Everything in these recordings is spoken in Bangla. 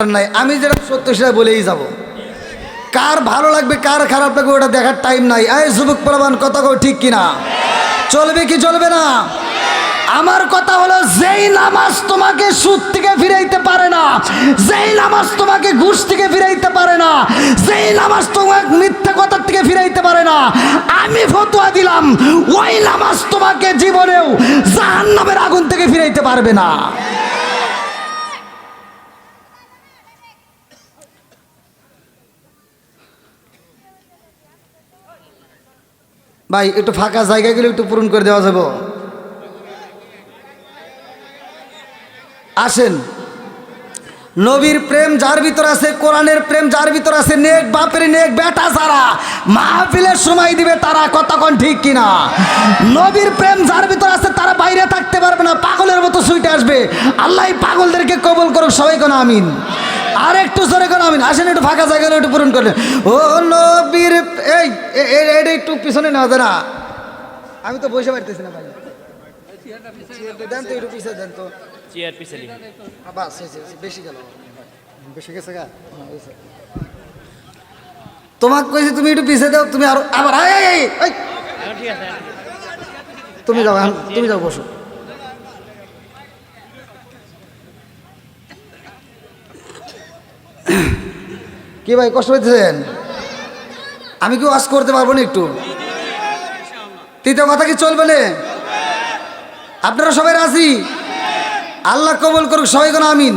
নাই, আমি যেটা সত্য সেটা বলেই যাব। কার ভালো লাগবে কার খারাপ লাগবে ওটা দেখার টাইম নাই। এই যুবক প্রবান কথা কও ঠিক কিনা? চলবে কি চলবে না? আমার কথা হলো, যেই নামাজ তোমাকে সুদ থেকে ফিরাইতে পারে না, যেই নামাজ তোমাকে ঘুষ থেকে ফিরাইতে পারে না, যেই নামাজ তোমাকে মিথ্যা কথার থেকে ফিরাইতে পারে না, আমি ফতোয়া দিলাম ওই নামাজ তোমাকে জীবনেও জাহান্নামের আগুন থেকে ফিরাইতে পারবে না। ভাই একটু ফাঁকা জায়গাগুলো একটু পূরণ করে দেওয়া যাবে? আসেন, নবীর প্রেম যার ভিতর আছে, কোরআনের প্রেম যার ভিতর আছে, নেক বাপের নেক বেটা যারা মাহফিলের সময় দিবে তারা কতক্ষণ ঠিক কিনা? নবীর প্রেম যার ভিতর আছে তারা বাইরে থাকতে পারবে না, পাগলের মতো ছুটে আসবে। আল্লাহ পাগলদেরকে কবুল করুক, সবাই কোন আমিন। আর একটু জোরে কোন আমিন। আসেন একটু ফাঁকা জায়গাগুলো একটু পূরণ করলেন। ও নবীর এই একটু পিছনে নেওয়া যায় না? আমি তো বসে পারতেছি না ভাই, দেন তো একটু পিছিয়ে দেন তো। চেয়ার পিছালি বাস বেশি গেল, বেশি গেছে গা। তোমাকে কইছি তুমি একটু পিছিয়ে দাও, তুমি আরো আবার ঠিক আছে। তুমি যাও, তুমি যাও, বসো। কি ভাই কষ্ট পেয়েছেন? আমি কি ওয়াজ করতে পারবো না একটু? তৃতীয় কথা কি চলবে না? আপনারা সবাই রাজি? আল্লাহ কবুল করুক, সবাই কোন আমিন।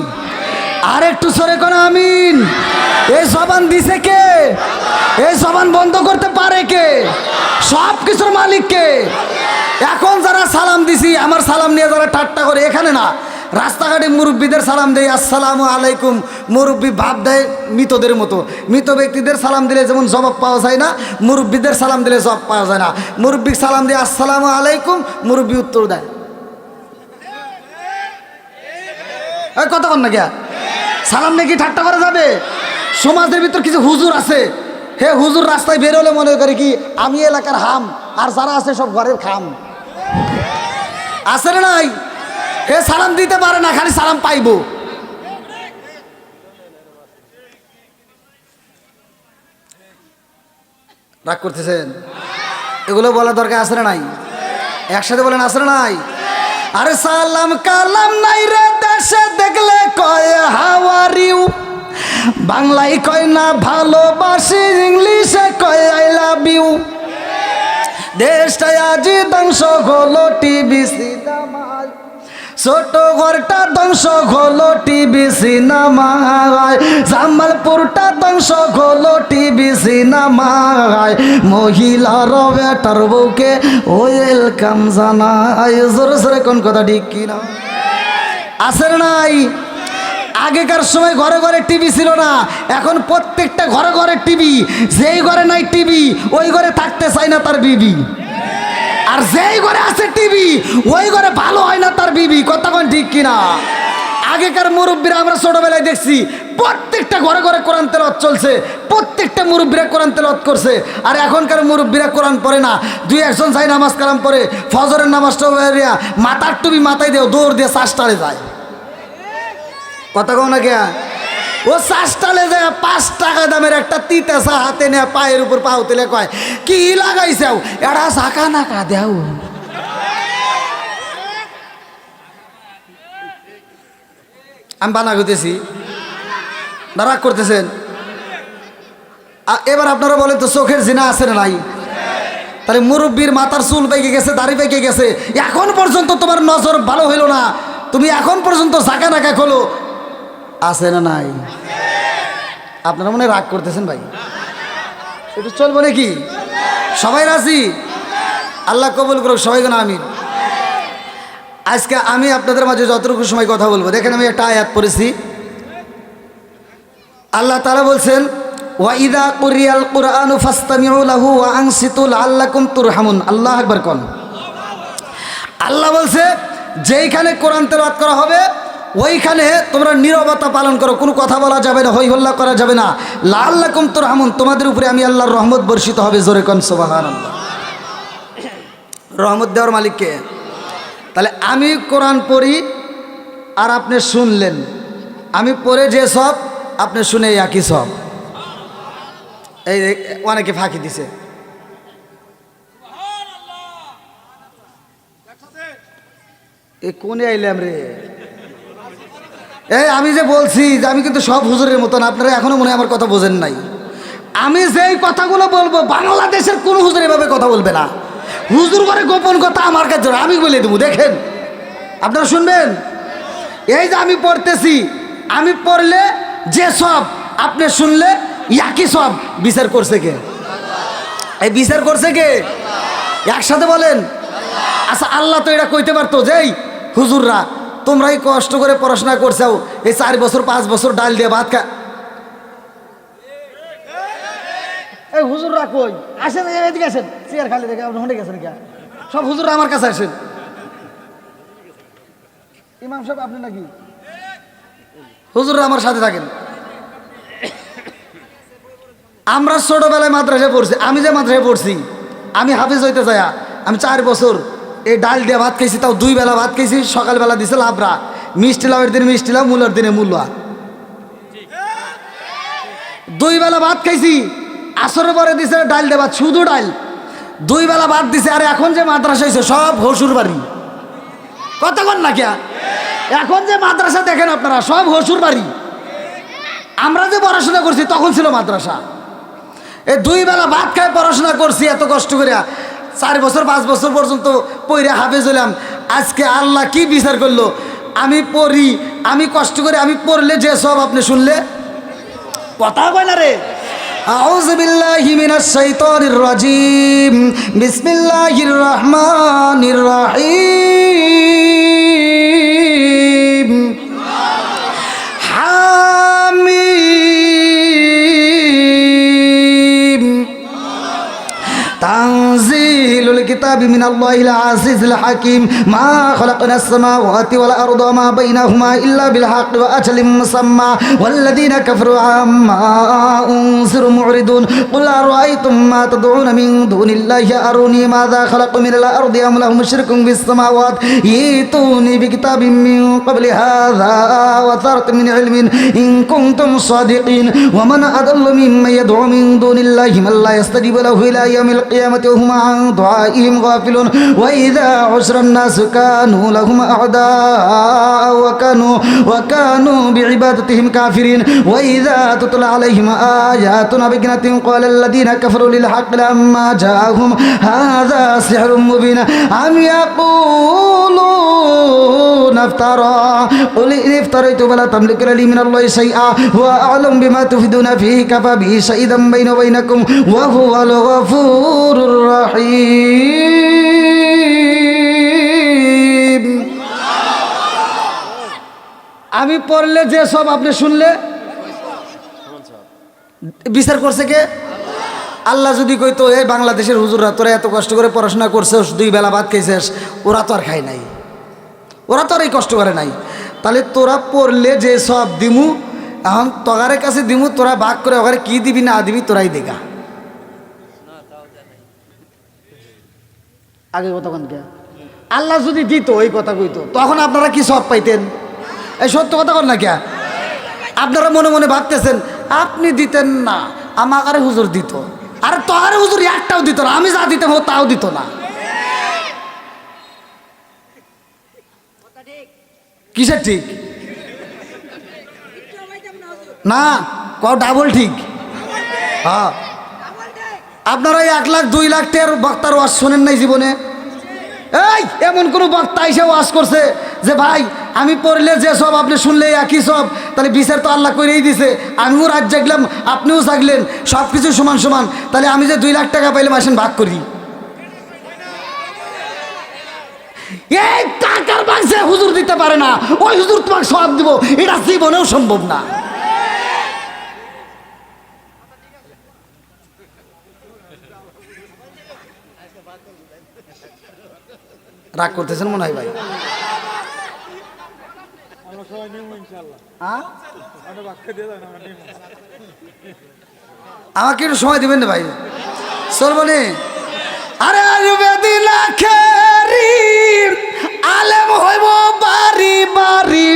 আর একটু সরে কোন আমিন। এই জবান দিছে কে? এই জবান বন্ধ করতে পারে কে? সব কিছুর মালিক কে? এখন যারা সালাম দিছি, আমার সালাম নিয়ে যারা ঠাট্টা করে, এখানে না রাস্তাঘাটে মুরব্বীদের সালাম দেয় আসসালামু আলাইকুম, মুরব্বী ভাব দেয় মৃতদের মতো। মৃত ব্যক্তিদের সালাম দিলে যেমন জবাব পাওয়া যায় না, মুরব্বীদের সালাম দিলে জবাব পাওয়া যায় না। মুরব্বী সালাম দিয়ে আসসালামু আলাইকুম, মুরব্বী উত্তর দেয় কথা বল না গিয়া। সালাম নাকি ঠাট্টা করা যাবে? সমাজের ভিতর কিছু হুজুর আছে, হে হুজুর রাস্তায় বেরোলে মনে করে কি আমি এলাকার হাম, আর যারা আছে সব ঘরের খাম। আছে না নাই? হে সালাম দিতে পারে না, খালি সালাম পাইবো। রাগ করতেছেন? এগুলো বলা দরকার আছে না নাই? একসাথে বলেন আছে না নাই? আরে সালাম কালাম নাই রে দেশে দেখলে কয় হাউ আর ইউ, বাংলায় কয় না ভালোবাসি, ইংলিশে কয় আই লাভ ইউ। দেশটায় আজি ধ্বংস হলো টিভি সিনেমায়, ছোট ঘরটা ধ্বংস হলো টিভি সিনেমায়, জামালপুরটা ধ্বংস হলো টিভি সিনেমায়, মহিলার বেটার বউকে ওয়েলকাম জানাই। জোরে জোরে কোন কথা ঠিক কিনা? আছে নাই? আগেকার সময় ঘরে ঘরে টিভি ছিল না, এখন প্রত্যেকটা ঘরে ঘরে টিভি। যেই ঘরে নাই টিভি ওই ঘরে থাকতে চায় না তার বিবি, আর যেই ঘরে আছে টিভি ওই ঘরে ভালো হয় না তার বিবি। কথা কোন ঠিক কিনা? আগেকার মুরব্বীরা আমরা ছোটবেলায় দেখছি প্রত্যেকটা ঘরে ঘরে কোরআন তেলাওয়াত চলছে, প্রত্যেকটা মুরব্বীরা কোরআন তেলাওয়াত করছে। আর এখনকার মুরব্বীরা কোরআন পড়ে না, দুই একজন যাই নামাজ কালাম পড়ে, ফজরের নামাজটা মাথার টুপি মাথায় দিয়ে দৌড় দিয়ে চাষটালে যায়। কথা কও না কে? ও চাষটালে যায় 5 টাকা দামের একটা তিতা চা হাতে নেয়, পায়ের উপর পাও তেলে কয় কি লাগাইছাও, এটা চাকা নাকা দেও। আমি বানা করতেছি না, রাগ করতেছেন? এবার আপনারা বলেন তো চোখের জিনা আছে না নাই? তাহলে মুরব্বীর মাথার চুল পেকে গেছে, দাড়ি পেকে গেছে, এখন পর্যন্ত তোমার নজর ভালো হইল না, তুমি এখন পর্যন্ত চাকা নাকা খোলো, আছে না নাই? আপনারা মনে রাগ করতেছেন ভাই? একটু চলবো নাকি? সবাই রাজি? আল্লাহ কবুল করুক, সবাই যেন আমিন। আজকে আমি আপনাদের মাঝে যতটুকু সময় কথা বলবো, দেখেন আমি একটা আয়াত পড়েছি। আল্লাহ তাআলা বলছেন ওয়াইদা কুরিয়াল কুরআনু ফাসতামিউ লাহু ওয়া আনসিতু লাআল্লাকুম তুরহামুন। আল্লাহু আকবার কোন। আল্লাহ বলছে যেইখানে কোরআন তেলাওয়াত করা হবে ওইখানে তোমরা নীরবতা পালন করো, কোনো কথা বলা যাবে না, হই হল্লা করা যাবে না। লাআল্লাকুম তুরহামুন, তোমাদের উপরে আমি আল্লাহর রহমত বর্ষিত হবে। জোরে কোন সুবহানাল্লাহ। রহমত দেওয়ার মালিক কে? তাহলে আমি কোরআন পড়ি আর আপনি শুনলেন, আমি পড়ে যে সব আপনি শুনে একই সব। এই অনেকে ফাঁকি দিছে। এই কোনে আইলাম রে? এই আমি যে বলছি যে আমি কিন্তু সব হুজুরের মতন, আপনারা এখনো মনে হয় আমার কথা বোঝেন নাই। আমি যেই কথাগুলো বলবো বাংলাদেশের কোন হুজুর এভাবে কথা বলবে না। হুজুর করে গোপন কথা আমার কাছে আমি বলে দেবো, দেখেন আপনারা শুনবেন। এই যে আমি পড়তেছি, আমি পড়লে যে সব আপনি শুনলে একই সব। বিচার করছে কে? এই বিচার করছে কে? একসাথে বলেন। আচ্ছা আল্লাহ তো এটা কইতে পারতো যে এই হুজুররা তোমরাই কষ্ট করে পড়াশোনা করছাও, এই 4 বছর 5 বছর ডাল দিয়ে ভাত খা। এই হুজুররা কই? আসেন এদিকে আসেন, চেয়ার খালি দেখে আপনি হয়ে গেছেন কে? সব হুজুররা আমার কাছে আসেন। ইমাম সাহেব আপনি নাকি? হুজুররা আমার সাথে থাকেন। আমরা ছোটবেলায় মাদ্রাসায় পড়ছি। আমি যে মাদ্রাসায় পড়ছি, আমি হাফিজ হইতে যাই আমি 4 বছর এই ডাল দিয়ে ভাত খাইছি, তাও 2 বেলা ভাত খাইছি। সকালবেলা দিছে লাবড়া, মিষ্টি লাউয়ের দিনে মিষ্টি লাউ, মূলার দিনে মূলা। 2 বেলা ভাত খাইছি। আসরের পরে দিছে ডাল দিয়ে ভাত, শুধু ডাল। 2 বেলা ভাত দিছে। আর এখন যে মাদ্রাসা হয়েছে সব হসুর বাড়ি। কতক্ষণ না কে? এখন যে মাদ্রাসা দেখেন আপনারা সব হসুর বাড়ি। আমরা যে পড়াশোনা করছি তখন ছিল মাদ্রাসা। এই 2 বেলা ভাত খায় পড়াশোনা করছি এত কষ্ট করে, 4 বছর 5 বছর পর্যন্ত পইরা হাফেজ হলাম। আজকে আল্লাহ কি বিচার করলো? আমি পড়ি, আমি কষ্ট করে আমি পড়লে যে সব আপনি শুনলে কথা কয় না রে। আউযু বিল্লাহি মিনাশ শাইতানির রাজিম, বিসমিল্লাহির রহমানির রহিম। হামিম তানজিলুল কিতাবি মিনাল্লাহিল আজিজিল হাকিম। মা খালাকনাস সামাওয়াতি ওয়াল আরদা ওয়া মা বাইনাহুমা ইল্লা বিল হাক্কি ওয়া আজালিম মুসাম্মা ওয়াল্লাযীনা কাফারু আম্মা উনজিরু মু'রিদুন। কুল আরাআইতুম মা তাদউনা মিন দুনিল্লাহি আরুনি মাযা খালাকু মিনাল আরদি আম লাহুম শিরকুন বিস সামাওয়াত ইতুনি বিকিতাবিম মিন ক্বাবলি হাযা ওয়া তারাত মিন ইলমিন ইন কুনতুম সাদিকিন। ওয়া মান আদাল্লু মিম্মান ইয়াদউ মিন দুনিল্লাহি মান লা ইয়াস্তাজিবু লাহু ইলা ইয়াউমিল القيامة وهم عن دعائهم غافلون وإذا عشر الناس كانوا لهم أعداء وكانوا بعبادتهم كافرين وإذا تتلى عليهم آياتنا بينات قال الذين كفروا للحق لما جاءهم هذا سحر مبين أم يقولون افترى قل إن افتريت فلا تملك لي من الله شيئا هو أعلم بما تفيدون فيه كفى به شهيدا بيني وبينكم وهو الغفور الرحيم। আমি পড়লে যে সব আপনি শুনলে বিচার করছে কে? আল্লাহ যদি কইতো এই বাংলাদেশের হুজুররা তোরা এত কষ্ট করে পড়াশোনা করছিস, 2 বেলা ভাত খাইছিস, ওরা তো আর খায় নাই, ওরা তো আর এই কষ্ট করে নাই, তাহলে তোরা পড়লে যে সব দিমু এখন তগারের কাছে দিমু, তোরা ভাগ করে ওখানে কি দিবি না দিবি তোরাই দেখা। আগে কতক্ষণ কে আল্লাহ যদি দিত এই কথা কইতো তখন আপনারা কি সব পাইতেন? এই সত্য কথা কন না কে? আপনারা মনে মনে ভাবতেছেন আপনি দিতেন না, আমাকে হুজুর দিত। আর তগারে হুজুর একটাও দিত না, আমি যা দিতাম ও তাও দিত না। কিসের ঠিক না? কও ডাবল ঠিক। হ্যাঁ আপনারা 1 লাখ 2 লাখ টাকার বক্তার ওয়াজ শোনেন নাই জীবনে? এই এমন কোন বক্তা এসে ওয়াজ করছে যে ভাই আমি পড়লে যে সব আপনি শুনলে একই সব, তাহলে বিচার তো আল্লাহ করেই দিছে, আমিও রাত জাগলাম আপনিও জাগলেন, সব কিছু সমান সমান, তাহলে আমি যে 2 লাখ টাকা পাইলাম আসেন ভাগ করি। এই টাকার ভাগ যে হুজুর দিতে পারে না ওই হুজুর তোমাকে সব দিব, এটা জীবনেও সম্ভব না। রাগ করতেছেন মনে হয় ভাই? আমাকে একটু সময় দিবেন না ভাই, চলবো নি? আরে আলেম হইব বাড়ি বাড়ি,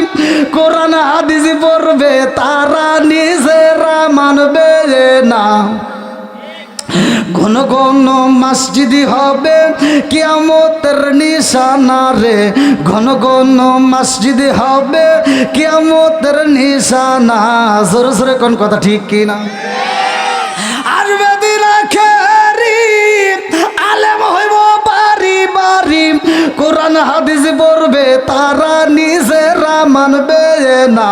কোরআন হাদিস পড়বে তারা নিজ মানবে না। ঘন ঘন মসজিদি হবে কিয়ামতের নিশানা রে, ঘন ঘন মসজিদি হবে কিয়ামতের নিশানা। জোরে জোরে কোন কথা ঠিক কিনা? আসবে দিন আখেরি আলেম হইব বাড়ি বাড়ি, কোরআন হাদিস পড়বে তারা নিজেরা মানবে না।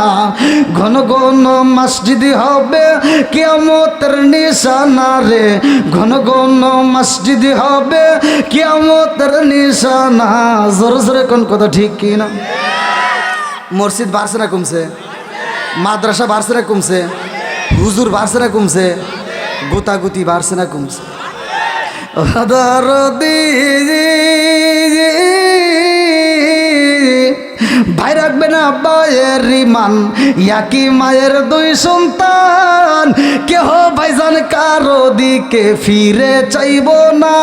ঘন ঘন মসজিদ হবে কিয়ামতের নিশানা রে, ঘন ঘন মসজিদ হবে কিয়ামতের নিশানা। জোরে জোরে কোন কথা ঠিক কিনা? মসজিদ বাড়ছে না কমছে? মাদ্রাসা বাড়ছে না কমছে? হুজুর বাড়ছে না কমছে? গোতাগুতি বাড়ছে না কমছে? ভাই রাখবে না বায়ের রিমান, ইয়াকি মায়ের দুই সন্তান, কেহ ভাইজান কারো দিকে ফিরে চাইব না।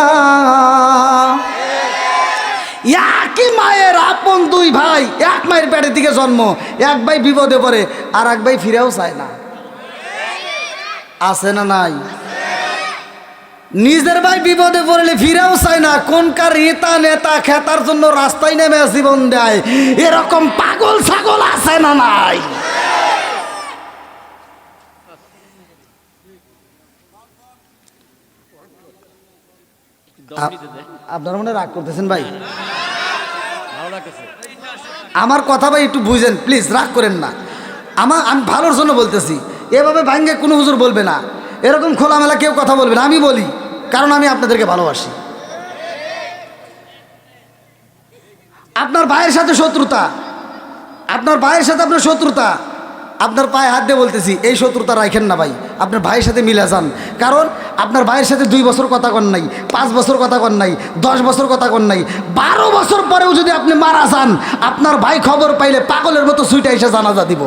একই মায়ের আপন দুই ভাই, এক মায়ের পেটের দিকে জন্ম, এক ভাই বিপদে পড়ে আর এক ভাই ফিরেও চায় না। আছে না নাই? নিজের ভাই বিপদে পড়লে ফিরেও চায় না, কোনকার নেতা নেতা খেতার জন্য রাস্তায় নেমে জীবন দেয়, এরকম পাগল ছাগল আছে না নাই? আপনারা মনে রাগ করতেছেন ভাই? আমার কথা ভাই একটু বুঝেন প্লিজ, রাগ করেন না। আমি ভালোর জন্য বলতেছি, এভাবে ভাঙ্গে কোনো হুজুর বলবে না, এরকম খোলামেলা কেউ কথা বলবে না। আমি বলি কারণ আমি আপনাদেরকে ভালোবাসি। আপনার ভাইয়ের সাথে শত্রুতা, আপনার ভাইয়ের সাথে আপনার শত্রুতা, আপনার পায়ে হাত দিয়ে বলতেছি এই শত্রুতা রাখেন না ভাই, আপনার ভাইয়ের সাথে মিলে যান। কারণ আপনার ভাইয়ের সাথে 2 বছর কথা কন নাই, 5 বছর কথা কন নাই, 10 বছর কথা কন নাই, 12 বছর পরেও যদি আপনি মারা যান, আপনার ভাই খবর পাইলে পাগলের মতো সুইটা এসে জানাজা দিব।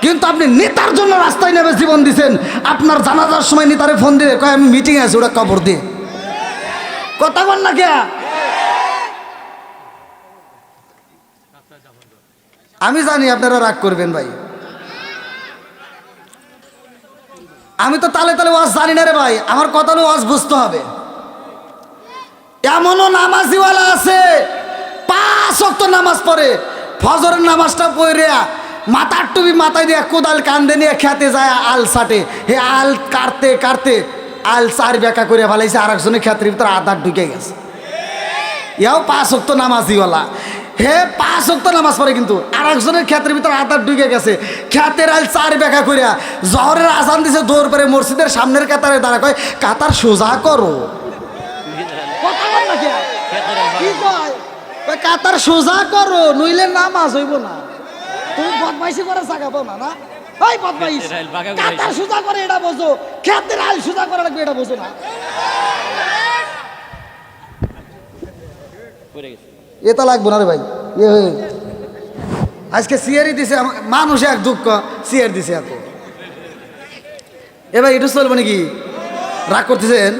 কিন্তু আপনি নেতার জন্য রাস্তায় নেমে জীবন দিচ্ছেন, আপনার জানাজার সময় নেতারে ফোন দিয়ে কয় আমি মিটিং আছে, ওটা খবর দিয়ে কথা বল না কে? আমি জানি আপনারা রাগ করবেন ভাই, আমি তো তালে তালে ওয়াজ জানি না রে ভাই, আমার কথা হলো ওয়াজ বুঝতে হবে। এমনও নামাজিওয়ালা আছে 5 ওয়াক্ত নামাজ পড়ে, ফজরের নামাজটা পড়ে মাথার টুপি মাথায় দিয়ে কোদাল কান্দে নিয়ে খেতে যায় আল সাটে, হে আল কাটতে কাটতে আল 4 বেকা করে ফেলাইছে, আর একজনের ক্ষেত্রের ভিতরে আধার ঢুকে গেছে। এও 5 ওয়াক্ত নামাজিওয়ালা, হে 5 ওয়াক্ত নামাজ পড়ে, কিন্তু আর একজনের ক্ষেত্রের ভিতরে আধার ঢুকে গেছে। খেতের আল 4 বেকা করে জহরের আজান দিছে, দৌড় করে মসজিদের সামনের কাতারে দাঁড়া কয় কাতার সোজা করো। কাতার সোজা করো নইলে নামাজ হইব না। তুমি বদমাইশি করে জায়গা পাও না, না ওই বদমাইশ, কাতার সোজা করে এটা বোঝো, খেতের আল সোজা করা লাগবে এটা বোঝো না। এটা লাগবো না রে ভাই, আজকে সিয়ারি দিছে মানুষ এক দুঃখ, সিয়ার দিছে এত। এবার এটা চলবো নাকি? রাগ করতেছেন?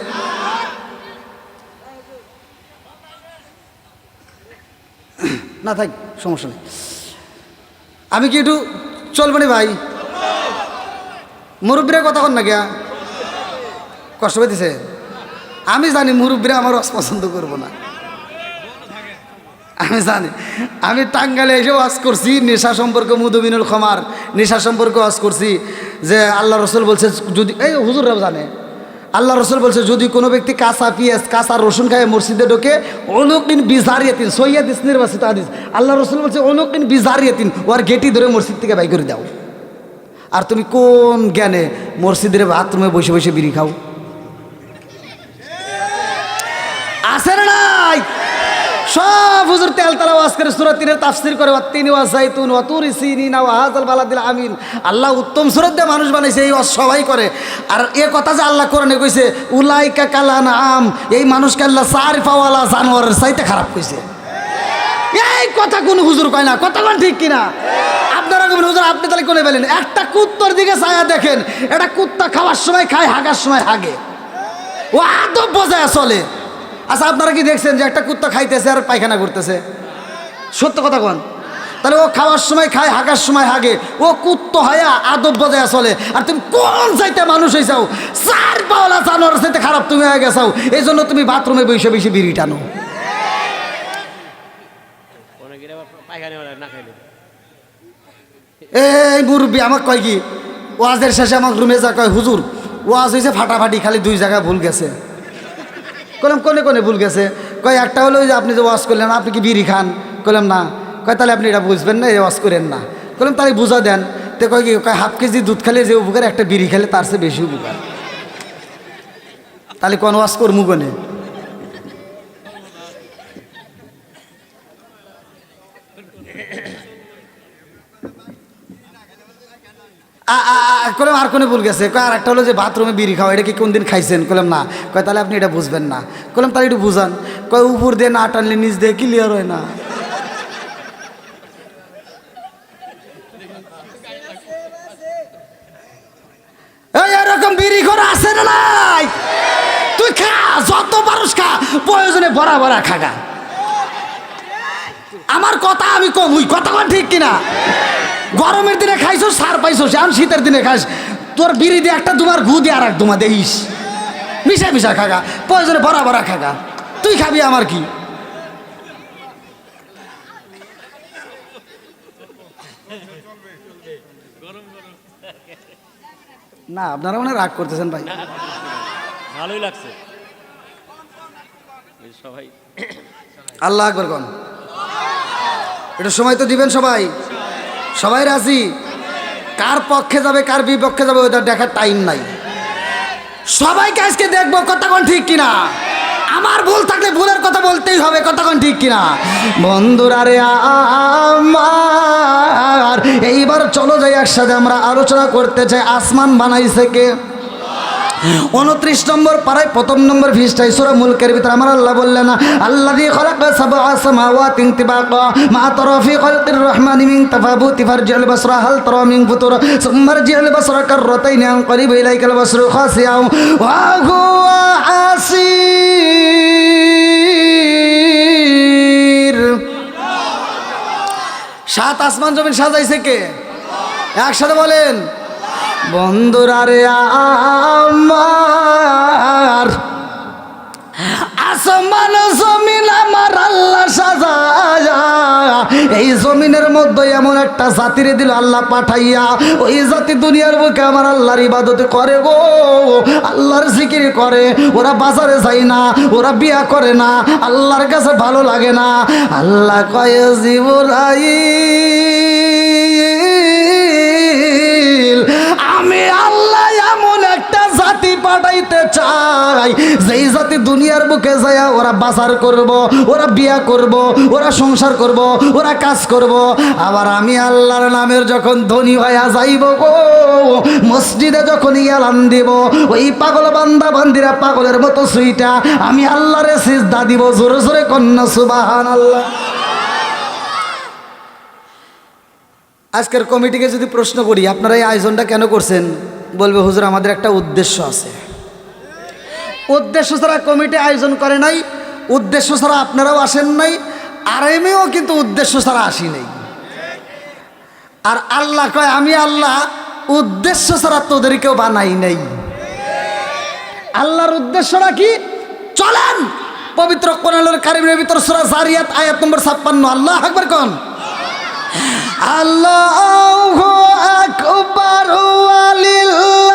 না থাক, সমস্যা নেই। আমি কি একটু চলবো না ভাই? মুরব্বীরা কথা কন না কে? কষ্ট পেতেছে? আমি জানি মুরব্বীরা আমার অপছন্দ করবো না, আমি জানি। আমি টাঙ্গাইলে এসে ওয়াজ করছি নেশা সম্পর্কে, মুদবিনুল খমার নেশা সম্পর্কে ওয়াজ করছি, যে আল্লাহ রসুল বলছে যদি, এই হুজুররাও জানে, আল্লাহ রসুল বলছে যদি কোনো ব্যক্তি কাঁচা পেঁয়াজ কাঁচা রসুন খায় মসজিদে ঢোকে, অনুকিন বিজারিয়াতিন, সৈয়দ নির্বাচিত হাদিস, আল্লাহ রসুল বলছে অনুকিন বিজারিয়াতিন, ওর গেটি ধরে মসজিদ থেকে বাই করে দাও। আর তুমি কোন জ্ঞানে মসজিদের বাথরুমে বসে বসে বিড়ি খাও? আছে না নাই? সব হুজুর তেল তালা ওয়াজ করে, সূরা 3 তাফসীর করে, ওয়াত-তিনি ওয়াজ-যাইতুন ওয়া তুরি সিনিনা ওয়া হাযাল বালাদিল আমিন। আল্লাহ উত্তম সূরত দিয়ে মানুষ বানাইছে, এই ওয়াজ সবাই করে। আর এ কথা যে আল্লাহ কোরআনে কইছে উলাইকা কালানাম, এই মানুষকে আল্লাহ সারিফাওয়ালা জানোয়ারের চাইতে খারাপ কইছে। এই কথা কোন হুজুর কয় না, কথা কোন ঠিক কিনা? আপনারা কবেন হুজুর আপনি তাহলে কোনে বলেন? একটা কুত্তর দিকে ছায়া দেখেন, এটা কুত্তা খাওয়ার সময় খায়, হাগার সময় হাগে, ও আদব বজায় চলে। আচ্ছা আপনারা কি দেখছেন যে একটা কুত্তা খাইতেছে আর পায়খানা করতেছে? সত্য কথা কোন? তাহলে ও খাওয়ার সময় খায়, হাগার সময় হাগে, ও কুত্তো হায়া আদব বজায় চলে। আর তুমি কোন চাইতে মানুষ হয়েছাও, চার পাওয়ালা জানোয়ার চাইতে খারাপ তুমি হয়ে গেছাও, এই জন্য তুমি বাথরুমে বসে বসে বিড়ি টানো। অনেকের আবার পায়খানা না খাইলে এই মুরব্বী আমাকে কয় কি, ওয়াজের শেষে আমাকে রুমে যা কয়, হুজুর ওয়াজ হয়েছে ফাটাফাটি, খালি 2 জায়গায় ভুল গেছে। কলাম কোনে কোনে ভুল গেছে? কয় একটা হলো ওই যে আপনি যে ওয়াজ করলেন, আপনি কি বিড়ি খান? কলাম না। কয় তাহলে আপনি এটা বুঝবেন না, এই ওয়াজ করেন না। কলাম তাহলে বুঝা দেন। তো কয় কি, কয় হাফ কেজি দুধ খেলে যে উপকার, একটা বিড়ি খেলে তার চেয়ে বেশি উপকার। তাহলে কোন ওয়াজ করমু কোনে? কলাম আর কোনে ভুল গেছে? কয় আর একটা হলো যে বাথরুমে বিড়ি খাওয়া, এটা কি কোন দিন খাইছেন? কলাম না। কয় তাহলে আপনি এটা বুঝবেন না। কলাম তাহলে একটু বুঝান। কয় উপর দিয়ে না টানলে নিচ দিয়ে ক্লিয়ার হয় না। এরকম বিড়ি ঘর আছে না নাই? তুই খা, যত পারস খা, প্রয়োজনে ভরা ভরা খাগা। আমার কথা আমি কমুই, কথা ঠিক কিনা? গরমের দিনে খাইছো সার পাইছো, এখন শীতের দিনে খাইস, তোর বিড়ি দিয়ে একটা দুমার ঘু দিয়ে আর এক দুমা দেখিস, মিশা মিশা খাগা, প্রয়োজনে ভরা ভরা খাগা। তুই খাবি, আমার কি? না আপনারা মনে রাগ করতেছেন ভাই। ভালোই লাগছে সবাই। আল্লাহ আকবার কোন, এটা সময় তো দিবেন সবাই। সবাই রাজি? কার পক্ষে যাবে কার বিপক্ষে যাবে ওটা দেখার টাইম নাই। সবাইকে আজকে দেখবো, কথা কোন ঠিক কিনা? আমার ভুল থাকলে ভুলের কথা বলতেই হবে, কথা কোন ঠিক কিনা? বন্ধুরা রে আমার, এইবার চলো যাই একসাথে আমরা আলোচনা করতে চাই, আসমান বানাইছে কে? 29 নম্বর পারায় 1ম নম্বর পৃষ্ঠায় সূরা মুলকের ভিতরে আমার আল্লাহ বললেন, আল্লাযী খালাকা সাবআ সামাওয়াতিন তিবাকা মা তারা ফি খালকির রহমানি মিন তাফাবুতি ফারজি'ল বাসরা হাল তারা মিন ফুতুর সুম্মা আরজি'ল বাসরা কাররাতাইনি আনকালিব ইলাইকাল বাসরু খাসিআন ওয়া হুয়া হাসীর। 7 আসমান জমিন সাজাইছে কে? একসাথে বলেন, বন্ধুরা রে আমার, আসমান জমিন আমার আল্লাহ সাজায়া, এই জমিনের মধ্যে এমন একটা জাতিরে দিল আল্লাহ পাঠাইয়া, ওই জাতি দুনিয়ার বুকে আমার আল্লাহর ইবাদত করে গো, আল্লাহর জিকির করে। ওরা বাজারে যায় না, ওরা বিয়া করে না, আল্লাহর কাছে ভালো লাগে না। আল্লাহ কয় জিবরাইল, আমি আল্লাহ এমন একটা জাতি পাঠাইতে চাই, যেই জাতি দুনিয়ার বুকে যায় ওরা বাজার করব, ওরা বিয়া করব, ওরা সংসার করব, ওরা কাজ করব। আবার আমি আল্লাহর নামের যখন ধনী হইয়া যাইব গো, মসজিদে যখন ইয়ালান দিব, ওই পাগল বান্দা বান্দিরা পাগলের মতো সুইটা আমি আল্লাহরে সিজদা দিব। জোরে জোরে কন্যা সুবহানাল্লাহ। আজকের কমিটিকে যদি প্রশ্ন করি, আপনারা এই আয়োজনটা কেন করছেন? বলবে হুজুর আমাদের একটা উদ্দেশ্য আছে। উদ্দেশ্য ছাড়া কমিটি আয়োজন করে নাই, উদ্দেশ্য ছাড়া আপনারাও আসেন নাই, আর আমিও কিন্তু উদ্দেশ্য ছাড়া আসি নাই। আর আল্লাহ কয় আমি আল্লাহ উদ্দেশ্য ছাড়া তোদেরকেও বানাই নাই। আল্লাহর উদ্দেশ্যটা কি? চলেন পবিত্র কোরআনুল কারীমের ভিতর সূরা জারিয়াত আয়াত নম্বর 56। আল্লাহু আকবার কোন, আল্লাহু আকবার ওয়ালিল্লাহিল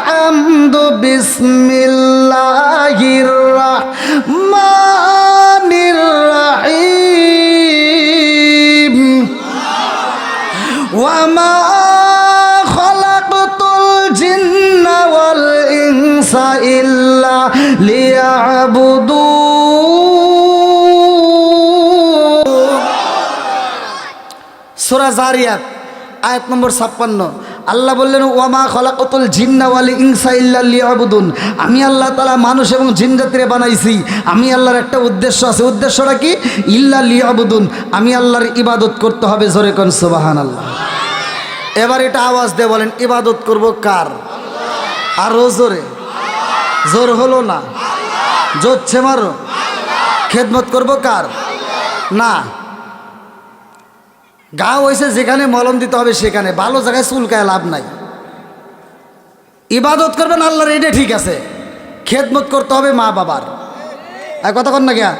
হামদু বিসমিল্লাহির রাহমানির রাহিম ওয়া মা খালাকতুল জিন্না ওয়াল ইনসা ইল্লা লিয়াবুদুন। সূরা জারিয়াত আয়াত নম্বর 56। আল্লাহ বললেন ওয়ামা খলাকতুল জিন্না ওয়াল ইনসা ইল্লা লিয়াবুদুন, আমি আল্লাহ তাআলা মানুষ এবং জিন জাতিরে বানাইছি, আমি আল্লাহর একটা উদ্দেশ্য আছে। উদ্দেশ্যটা কি? ইল্লা লিয়াবুদুন, আমি আল্লাহর ইবাদত করতে হবে। জোরে কোন সুবহানাল্লাহ। এবার এটা আওয়াজ দিয়ে বলেন, ইবাদত করব কার? আরো জোরে, জোর হলো না, জোরছে মারো। খেদমত করব কার? না, গা হয়েছে যেখানে মলম দিতে হবে সেখানে, ভালো জায়গায় চুলকায় লাভ নাই। ইবাদত করবেন আল্লাহর, এটা ঠিক আছে। খেদমত করতে হবে মা বাবার। আর কথা কন না গিয়া,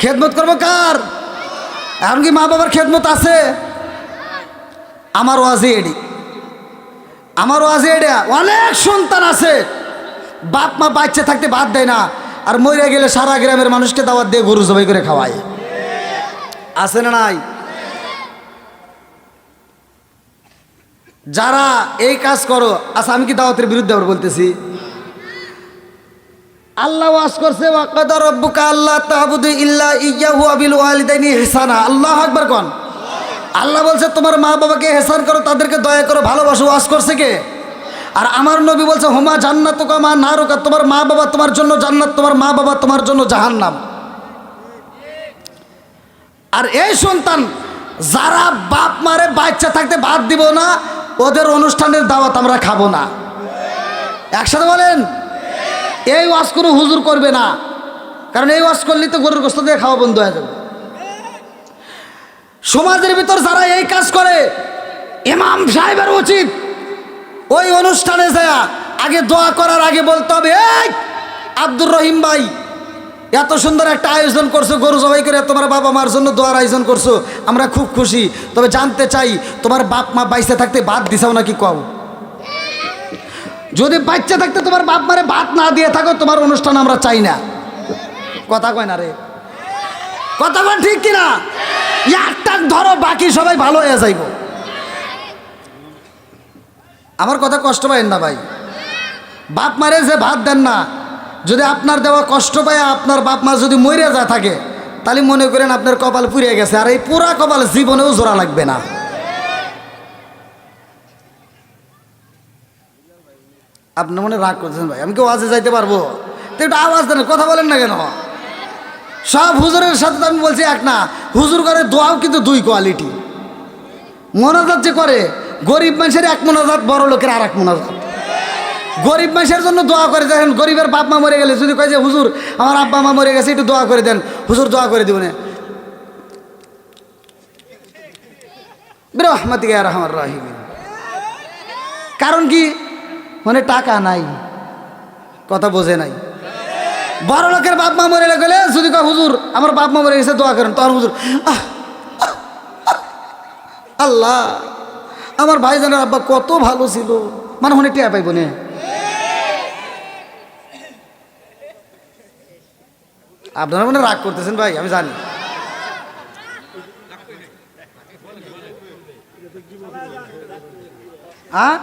খেদমত করবো কার? এমনকি মা বাবার খেদমত আছে। আমার ওয়াজে এডি, আমার ওয়াজে এডা অনেক সন্তান আছে, বাপ মা বাচ্চা থাকতে বাদ দেয় না, আর মরে গেলে সারা গ্রামের মানুষকে দাওয়াত দিয়ে গরু জবাই করে খাওয়ায়। আছে না নাই? যারা এই কাজ করো, আচ্ছা আমি কি দাওয়াতের বিরুদ্ধে আবার বলতেছি? আল্লাহ ওয়াজ করছে, ওয়াকাদা রাব্বুকা আল্লা তা'বুদু ইল্লা ইয়্যাহু ওয়া বিল ওয়ালিদাইনি ইহসানা। আল্লাহু আকবার কোন। আল্লাহ বলছে তোমার মা বাবাকে ইহসান করো, তাদেরকে দয়া করো, ভালোবাসো। ওয়াজ করছে কে? আর আমার নবী বলছে হুমা জান্নাতুকা মা নারুকা, তোমার মা বাবা তোমার জন্য জান্নাত, তোমার মা বাবা তোমার জন্য জাহান্নাম। আর এই সন্তান যারা বাপ মারে বাচ্চা থাকতে বাদ দিব না, ওদের অনুষ্ঠানের দাওয়াত আমরা খাবো না। একসাথে বলেন। এই ওয়াজ কোনো হুজুর করবে না, কারণ এই ওয়াজ করলে তো গরুর গোশত দিয়ে খাওয়া বন্ধ হয়ে যাবে। সমাজের ভিতর যারা এই কাজ করে, ইমাম সাহেবের উচিত ওই অনুষ্ঠানে যায় আগে দোয়া করার আগে বলতে হবে, এই আব্দুর রহিম ভাই এত সুন্দর একটা আয়োজন করছো, গরু জবাই করে তোমার বাবা মার জন্য দোয়ার আয়োজন করছো, আমরা খুব খুশি। তবে জানতে চাই তোমার বাপ মা বাইসে থাকতে ভাত দিছাও নাকি কও? যদি বাচ্চা থাকতে তোমার বাপ মারে ভাত না দিয়ে থাকো, তোমার অনুষ্ঠান আমরা চাই না। কথা কয় না রে, কথা কয় ঠিক কিনা? একটা ধরো, বাকি সবাই ভালো হয়ে যাইব। আমার কথা কষ্ট পাইন না ভাই। বাপ মারে যে ভাত দেন না, যদি আপনার দেওয়া কষ্ট পায় আপনার বাপ মা যদি মরে যা থাকে, তাহলে মনে করেন আপনার কপাল পুড়ে গেছে, আর এই পুরা কপাল জীবনেও জোড়া লাগবে না। আপনি মনে রাগ করছেন ভাই, আমি কি ওয়াজে যাইতে পারবো? তো একটু আওয়াজ দেন, কথা বলেন না কেন? সব হুজুরের সাথে তো আমি বলছি এক না। হুজুর করে দোয়াও কিন্তু দুই কোয়ালিটি। মোনাজাত যে করে, গরিব মানুষের এক মোনাজাত, বড় লোকের আর এক মোনাজাত। গরিব মানুষের জন্য দোয়া করে, দেখেন গরিবের বাপ মা মরে গেলে যদি কয় যে হুজুর আমার আব্বা মা মরে গেছে, একটু দোয়া করে দেন, হুজুর দোয়া করে দিব না। বিরহমাতিকা ইয়া আরহামার রাহিমিন। কারণ কি? মানে টাকা নাই, কথা বোঝে নাই। বড় লোকের বাপ মা মরে গেলে যদি কয় হুজুর আমার বাপ মা মরে গেছে দোয়া করেন, তখন হুজুর আল্লাহ আমার ভাইজানের আব্বা কত ভালো ছিল, মানে মনে টিয়া পাইব না। আপনারা মনে রাগ করতেছেন ভাই, আমি জানি। হ্যাঁ,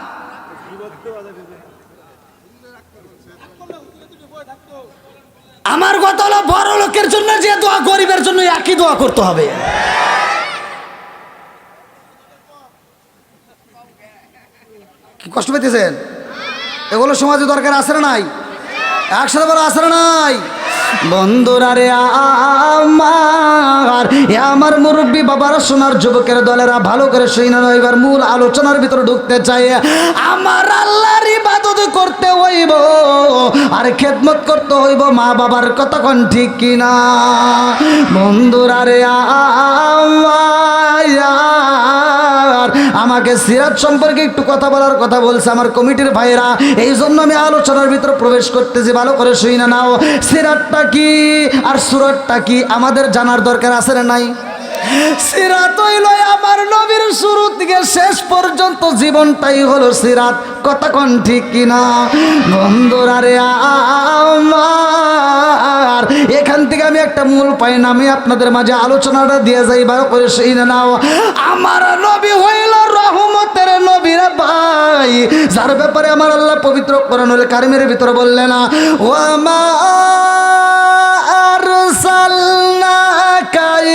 আমার কথা হলো বড় লোকের জন্য যে দোয়া, গরিবের জন্য একই দোয়া করতে হবে। কি কষ্ট পেতেছেন? এগুলো সমাজে দরকার আছে না নাই? একসাথে বলা আছে না নাই? বন্ধুরা রে আমার মুরব্বী বাবার সোনার যুবকের দলেরা ভালো করে শুনে নাও, এবার মূল আলোচনার ভিতরে ঢুকতে চাই। আমার আল্লাহর ইবাদত করতে হইব আর খেদমত করতে হইব মা বাবার, কতক্ষণ ঠিক কিনা? বন্ধুরা রে আমাকে সিরাত সম্পর্কে একটু কথা বলার কথা বলছে আমার কমিটির ভাইরা, এই জন্য আমি আলোচনার ভিতরে প্রবেশ করতেছি। ভালো করে শুনে নাও, সিরাতটা কি আর সুরাতটা কি আমাদের জানার দরকার আছে না নাই? সিরাত হইল আমার নবীর শুরু থেকে শেষ পর্যন্ত জীবনটাই হলো সিরাত, কতক্ষণ ঠিক কিনা? বন্ধুরা রে আমার এখান থেকে আমি একটা মূল পয়েন্ট আমি আপনাদের মাঝে আলোচনাটা দিয়ে যাই, ভালো করে শুনে নাও। আমার নবী হইল রহমতের নবীর ভাই, যার ব্যাপারে আমার আল্লাহ পবিত্র কোরআনুল কারীমের ভিতরে বললেন, ও আমার আরসালনাকা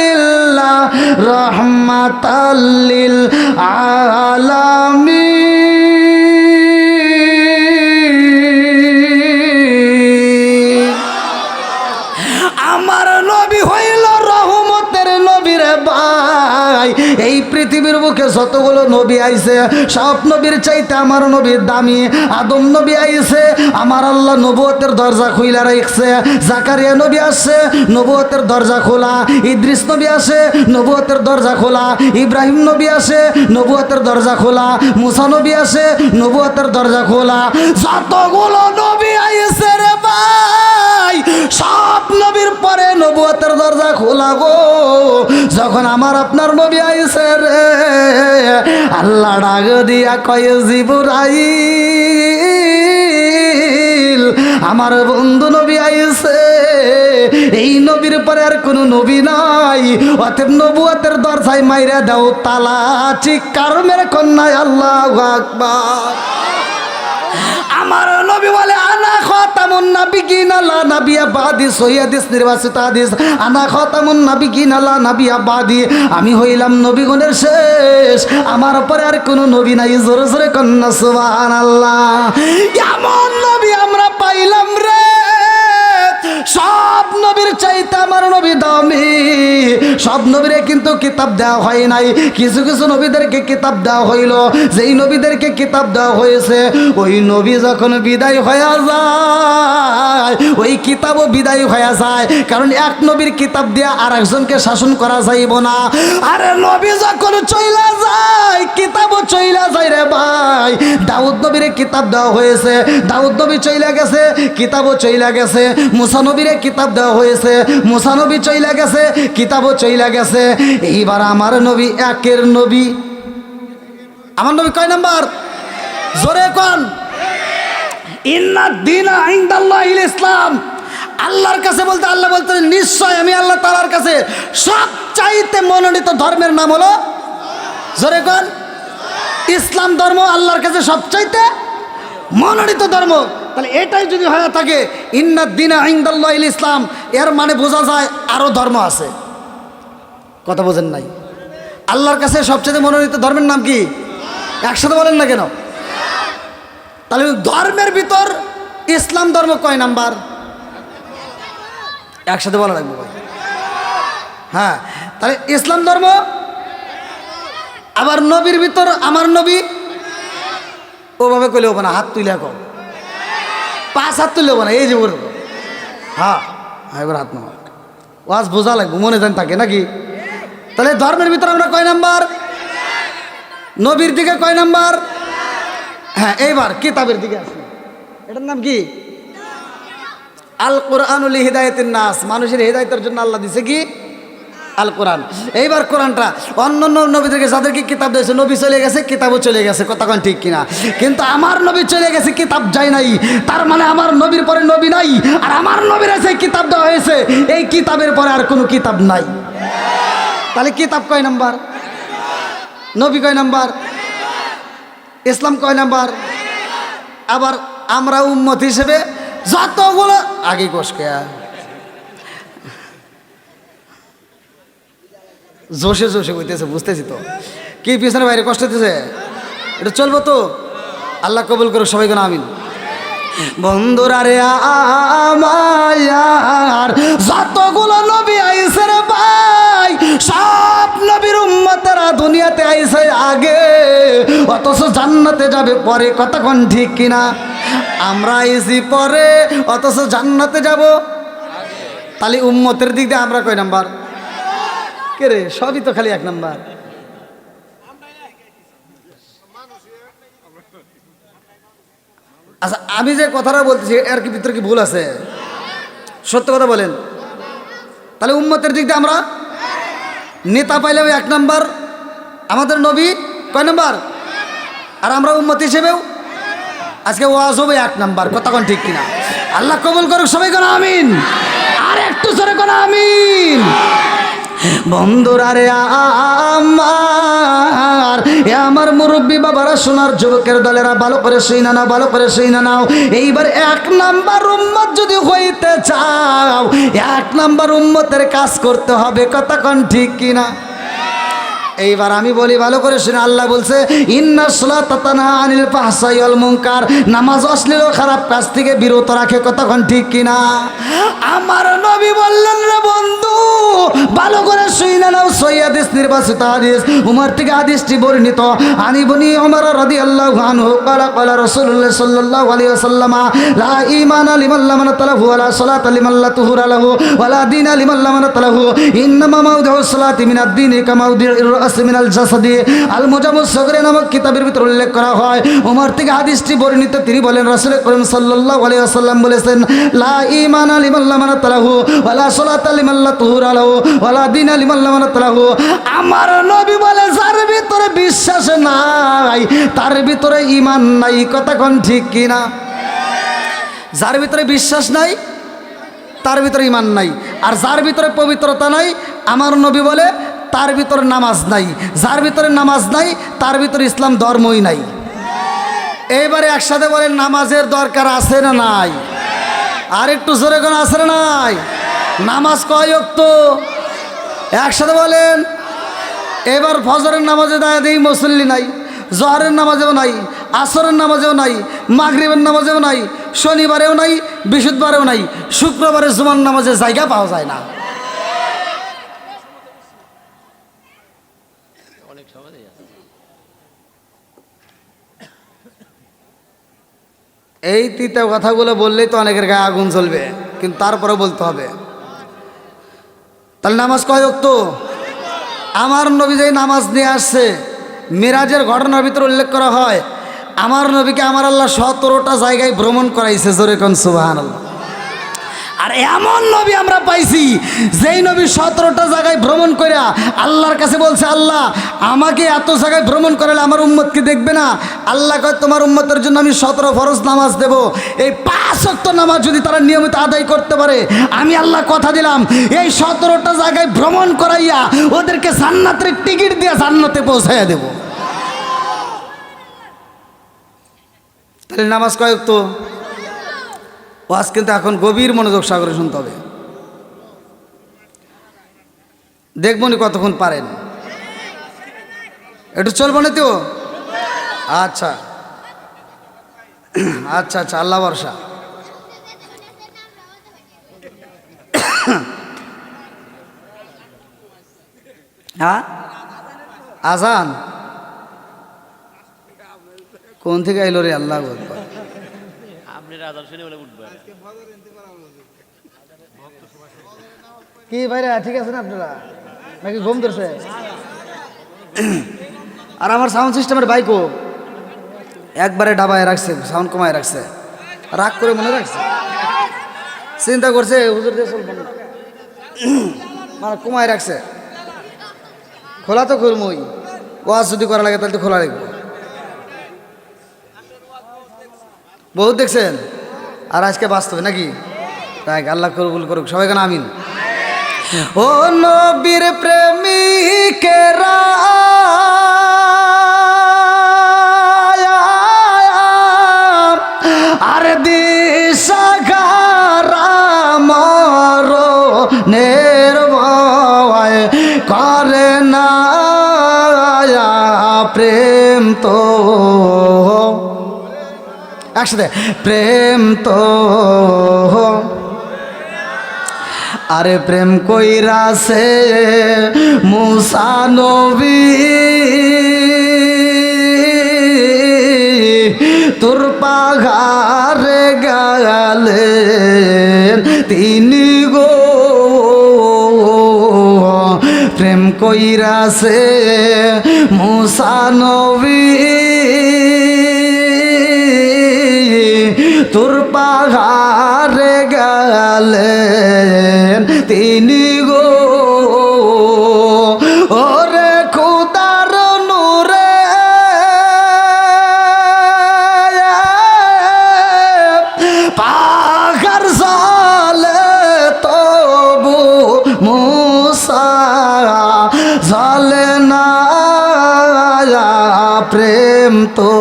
ইল্লা রাহমাতাল লিল আলামিন। আমার নবী হইল রহমতের নবীর ভাই, এই পৃথিবীর বুকে যতগুলো নবী আইছে সব নবীর চাইতে আমার নবীর দামি। আদম নবী আইছে, আমার আল্লাহ নবুয়তের দরজা খুইলা রাখছে। জাকারিয়া নবী আসছে, নবুয়তের দরজা খোলা। ইদ্রিস নবী আসে, নবুয়তের দরজা খোলা। ইব্রাহিম নবী আসে, নবুয়তের দরজা খোলা। মুসা নবী আসে, নবুয়তের দরজা খোলা। যতগুলো নবী আইছে রে ভাই, সব নবীর পরে নবুয়তের দরজা খোলা গো। যখন আমার আপনার নবী আইছে রে, আল্লাহ ডাক দিয়া কয় জিবরাইল, আমার বন্ধু নবী আইছে, এই নবীর পরে আর কোনো নবী নাই, অতএব নবুয়তের দরজায় মাইরা দাও তালা। চিৎকার মেরে কন্যায় আল্লাহু আকবার। আমার নবী বলে আনা খাতামুন নাবিয়িন লা নাবিয়্যা বাদি। সহিহ হাদিস, নির্বাচিত হাদিস। আনা খাতামুন নাবিয়িন লা নাবিয়্যা বাদি, আমি হইলাম নবীগণের শেষ, আমার পরে আর কোনো নবী নাই। জোরে জোরে কন্যা সুবহানাল্লাহ। এমন নবী আমরা পাইলাম রে, সব নবীর চাইতে আমার নবী দামি। সব নবীরে কিন্তু কিতাব দেওয়া হয় নাই, কিছু কিছু নবীদেরকে কিতাব দেওয়া হইল। যেই নবীদেরকে কিতাব দেওয়া হয়েছে ওই নবী যখন বিদায় হয়ে যায়, ওই কিতাবও বিদায় হয়ে যায়। কারণ এক নবীর কিতাব দিয়ে আর একজনকে শাসন করা যাইব না। আরে নবী যখন চইলা যায় কিতাবও চইলা যায় রে ভাই। দাউদ নবীরে কিতাব দেওয়া হয়েছে, দাউদ নবী চইলা গেছে, কিতাবও চইলা গেছে। মুসা নবীরে কিতাব দেওয়া হয়েছে, মুসা নবী চইলা গেছে, কিতাবও চইলা গেছে। এইবার আমার নবী একের নবী। আমার নবী কয় নাম্বার? জোরে কোন। ইন্নাদ দীনা ইনদাল্লাহিল ইসলাম। আল্লাহর কাছে বলতে আল্লাহ বলতে নিশ্চয় আমি আল্লাহ তাআলার কাছে সবচাইতে মনোনীত ধর্মের নাম হলো, জোরে কোন, ইসলাম ধর্ম আল্লাহর কাছে সবচাইতে মনোনীত ধর্ম। তাহলে এটাই যদি হয়ে থাকে ইন্নাদ দীনা ইনদাল্লাহিল ইসলাম, এর মানে বোঝা যায় আরো ধর্ম আছে। কথা বোঝেন নাই? আল্লাহর কাছে সবচেয়ে মনোনীত ধর্মের নাম কি? একসাথে বলেন না কেন? তাহলে ধর্মের ভিতর ইসলাম ধর্ম কয় নাম্বার? একসাথে বলা লাগবে ভাই। হ্যাঁ, তাহলে ইসলাম ধর্ম। আবার নবীর ভিতর আমার নবী, ওভাবে কইলে হবো না, হাত তুলে কম, 5 হাত তুলে হবো না, এই যে বলবো। হ্যাঁ, এবার হাত নামা, ওয়াজ বোঝা লাগবে, মনে জান থাকে নাকি? তাহলে ধর্মের ভিতর আমরা কয় নাম্বার? নবীর দিকে কয় নাম্বার? হ্যাঁ, এইবার কিতাবের দিকে আসি। এটার নাম কি? আল কোরআনুল হিদায়াতিন নাস। মানুষের হেদায়েতের জন্য আল্লাহ দিছে কি? আল কোরআন। এইবার কোরআনটা অন্য নবীদেরকে যাদেরকে কিতাব দিয়েছে, নবী চলে গেছে, কিতাবও চলে গেছে, কথা কোন ঠিক কিনা? কিন্তু আমার নবী চলে গেছে, কিতাব যায় নাই। তার মানে আমার নবীর পরে নবী নাই, আর আমার নবীর আছে কিতাব দেওয়া হয়েছে, এই কিতাবের পরে আর কোনো কিতাব নাই। তাহলে কিতাব কয় নাম্বার? নবী কয় নাম্বার? ইসলাম কয় নাম্বার? আবার আমরা উম্মত হিসেবে যতগুলো আগে কোষকে জোশে জোশে হইতেছে, বুঝতেছি তো কি পিছনে বাইরে কষ্ট হইতেছে, এটা চলবো তো। আল্লাহ কবুল করুক, সবাই কোন আমিন। বন্ধুরা রে আমার যতগুলো নবী আইছে রে ভাই, সব নবীর উম্মতেরা দুনিয়াতে আইছে আগে, অথচ জান্নাতে যাবে পরে, কথা কোন ঠিক কিনা? আমরা আইছি পরে, অথচ জান্নাতে যাব। তাহলে উম্মতের দিক দিয়ে আমরা কয় নাম্বার? কে রে, সবই তো খালি 1 নাম্বার। আচ্ছা, আমি যে কথাটা বলতেছি এর কি ভিতরে কি ভুল আছে? সত্য কথা বলেন। তাহলে উম্মতের দিক দিয়ে আমরা নেতা পাইলেও 1 নাম্বার, আমাদের নবী কয় নাম্বার, আর আমরা উম্মত হিসেবেও আজকে ওয়াজ হবে 1 নাম্বার, কথা কোন ঠিক কিনা? আল্লাহ কবুল করুক, সবাই কোন আমিন। আর একটু জোরে কোন আমিন। বন্ধুরা রে আমার মুরব্বী বাবারা, সোনার যুবকের দলেরা, ভালো করে শুই না নাও, ভালো করে শুই না নাও। এইবার 1 নাম্বার উম্মত যদি হইতে চাও, 1 নাম্বার উম্মতের কাজ করতে হবে, কথা কোন ঠিক কিনা? এইবার আমি বলি ভালো করে শুনে, আল্লাহ বলছে ইন্নাস সালাতা তানহা আনিল ফাহশাই ওয়াল মুনকার, নামাজ অশ্লীল ও খারাপ কাজ থেকে বিরত রাখে, কতক্ষণ ঠিক কিনা? আমার নবী বললেন রে বন্ধু ভালো করে শুনে নাও, সহিহ হাদিস নির্বাচিত হাদিস, উমর থেকে হাদিসটি বর্ণিত, আনি বনি উমর রাদিয়াল্লাহু আনহু ক্বালা ক্বালা রাসূলুল্লাহ সাল্লাল্লাহু আলাইহি ওয়াসাল্লাম লা ঈমানা লিমান লাম নাতালাহু ওয়ালা সালাতা লিমান লা তুহুরা লাহু ওয়ালা দীনা লিমান লাম নাতালাহু, ইন্নামা মাউদিউস সালাতি মিনাদ দীনি কামাউদিউর রাস মিনাল জাসাদি। আল মুজাম্মুস সগরে নামক কিতাবের ভিতর উল্লেখ করা হয়, ওমর থেকে হাদিসটি বর্ণিত, তিনি বলেন রাসূল করিম সাল্লাল্লাহু আলাইহি ওয়াসাল্লাম বলেছেন লা ঈমানা লিমান লাম নাতালাহু ওয়ালা সালাতা লিমান লা তুহুরা লাহু ওয়ালা দীনা লিমান লাম নাতালাহু। আমার নবী বলে যার ভিতরে বিশ্বাস নাই তার ভিতরে ঈমান নাই, কতক্ষণ ঠিক কিনা? যার ভিতরে বিশ্বাস নাই তার ভিতরে ঈমান নাই, আর যার ভিতরে পবিত্রতা নাই আমার নবী বলে তার ভিতরে নামাজ নাই, যার ভিতরে নামাজ নাই তার ভিতরে ইসলাম ধর্মই নাই। এইবারে একসাথে বলেন নামাজের দরকার আছে না নাই? আর একটু জোরে কোন আছে না নাই? নামাজ কয় ওয়াক্ত? একসাথে বলেন। এবার ফজরের নামাজে দাঁড়িয়ে দিই মুসল্লি নাই, জহরের নামাজেও নাই, আসরের নামাজেও নাই, মাগরিবের নামাজেও নাই, শনিবারেও নাই, বৃহস্পতিবারেও নাই, শুক্রবারে জুমার নামাজে জায়গা পাওয়া যায় না। অনেক সমাজেই আছে। এই তিতা কথাগুলো বললেই তো অনেকের গায়ে আগুন জ্বলবে, কিন্তু তারপরে বলতে হবে। তাহলে নামাজ কয় ওয়াক্ত? আমার নবী যেই নামাজ নিয়ে আসছে, মিরাজের ঘটনার ভিতরে উল্লেখ করা হয় আমার নবীকে আমার আল্লাহ 17টা জায়গায় ভ্রমণ করাইছে, জোরে কোন সুবহানাল্লাহ। আর এমন নবী আমরা পাইছি যেই নবী 17টা জায়গায় ভ্রমণ করে আল্লাহর কাছে বলছে আল্লাহ আমাকে এত জায়গায় ভ্রমণ করালে আমার উম্মতকে দেখবে না? আল্লাহ কয় তোমার উম্মতের জন্য আমি 17 ফরজ নামাজ দেব, এই 5 ওয়াক্ত নামাজ যদি তারা নিয়মিত আদায় করতে পারে আমি আল্লাহ কথা দিলাম এই 17টা জায়গায় ভ্রমণ করাইয়া ওদেরকে জান্নাতের টিকিট দিয়ে জান্নাতে পৌঁছাইয়া দেব। তাহলে নামাজ কয় ওয়াক্ত? ওয়াজ কিন্তু এখন গভীর মনোযোগ সাগরে শুনতে হবে, দেখবনি কতক্ষণ পারেন, একটু চলবো না তো? আচ্ছা আচ্ছা আচ্ছা, আল্লাহ ভরসা। হ্যাঁ আজান কোন থেকে এলো রে? আল্লাহ আকবার। আপনার আদর শুনে বলে উঠবে কি ভাইরা ঠিক আছে না আপনারা, নাকি ঘুম ধরছে? আর আমার সাউন্ড সিস্টেমের বাইকও একবারে ডাবায় রাখছে, সাউন্ড কমায় রাখছে, রাগ করে মনে রাখছে, চিন্তা করছে হুজুর দিয়ে চলবেন না, মানে কমায় রাখছে। খোলা তো করবই, ওয়াজ যদি করা লাগে তাহলে তো খোলা রাখবো। বহুত দেখছেন, আর আজকে বাস্তবে নাকি? তাই আল্লাহ কবুল করুক, সবাই কেন আমিন। ও নবীর প্রেমিকেরা আর দিশাগারা মরণের ভয় করে না প্রেম তো একসাথে, প্রেম তো আরে প্রেম কইরাছে মুসা নবী তোর পাহাড়ে গেলেন তিনি গো, প্রেম কইরাছে মুসা নবী তোর পাহাড়ে গেলেন তিনি গো, ওরে খুদার নূরে পাহাড় জালে তবু মুসা জালে না প্রেম তো।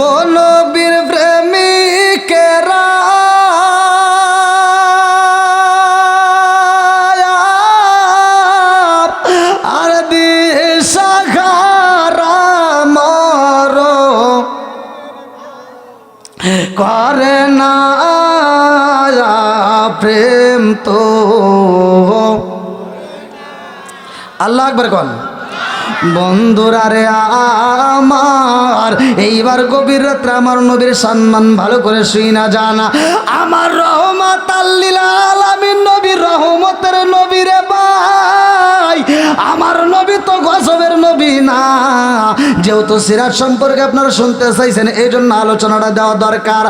ও নবীর প্রেমিকেরা করে না প্রেম তো আল্লাহ আকবার কোন বন্ধুরা রে আমার এইবার গভীর রাত্রে আমার নবীর সম্মান ভালো করে শুই না জানা আমার রহমাতাল লিল আলামিন নবীর রহমতের নবী রে ভাই আমার নবী তো গজবের নবী না যেহেতু সিরাত সম্পর্কে আপনারা শুনতে চাইছেন এই জন্য আলোচনাটা দেওয়া দরকার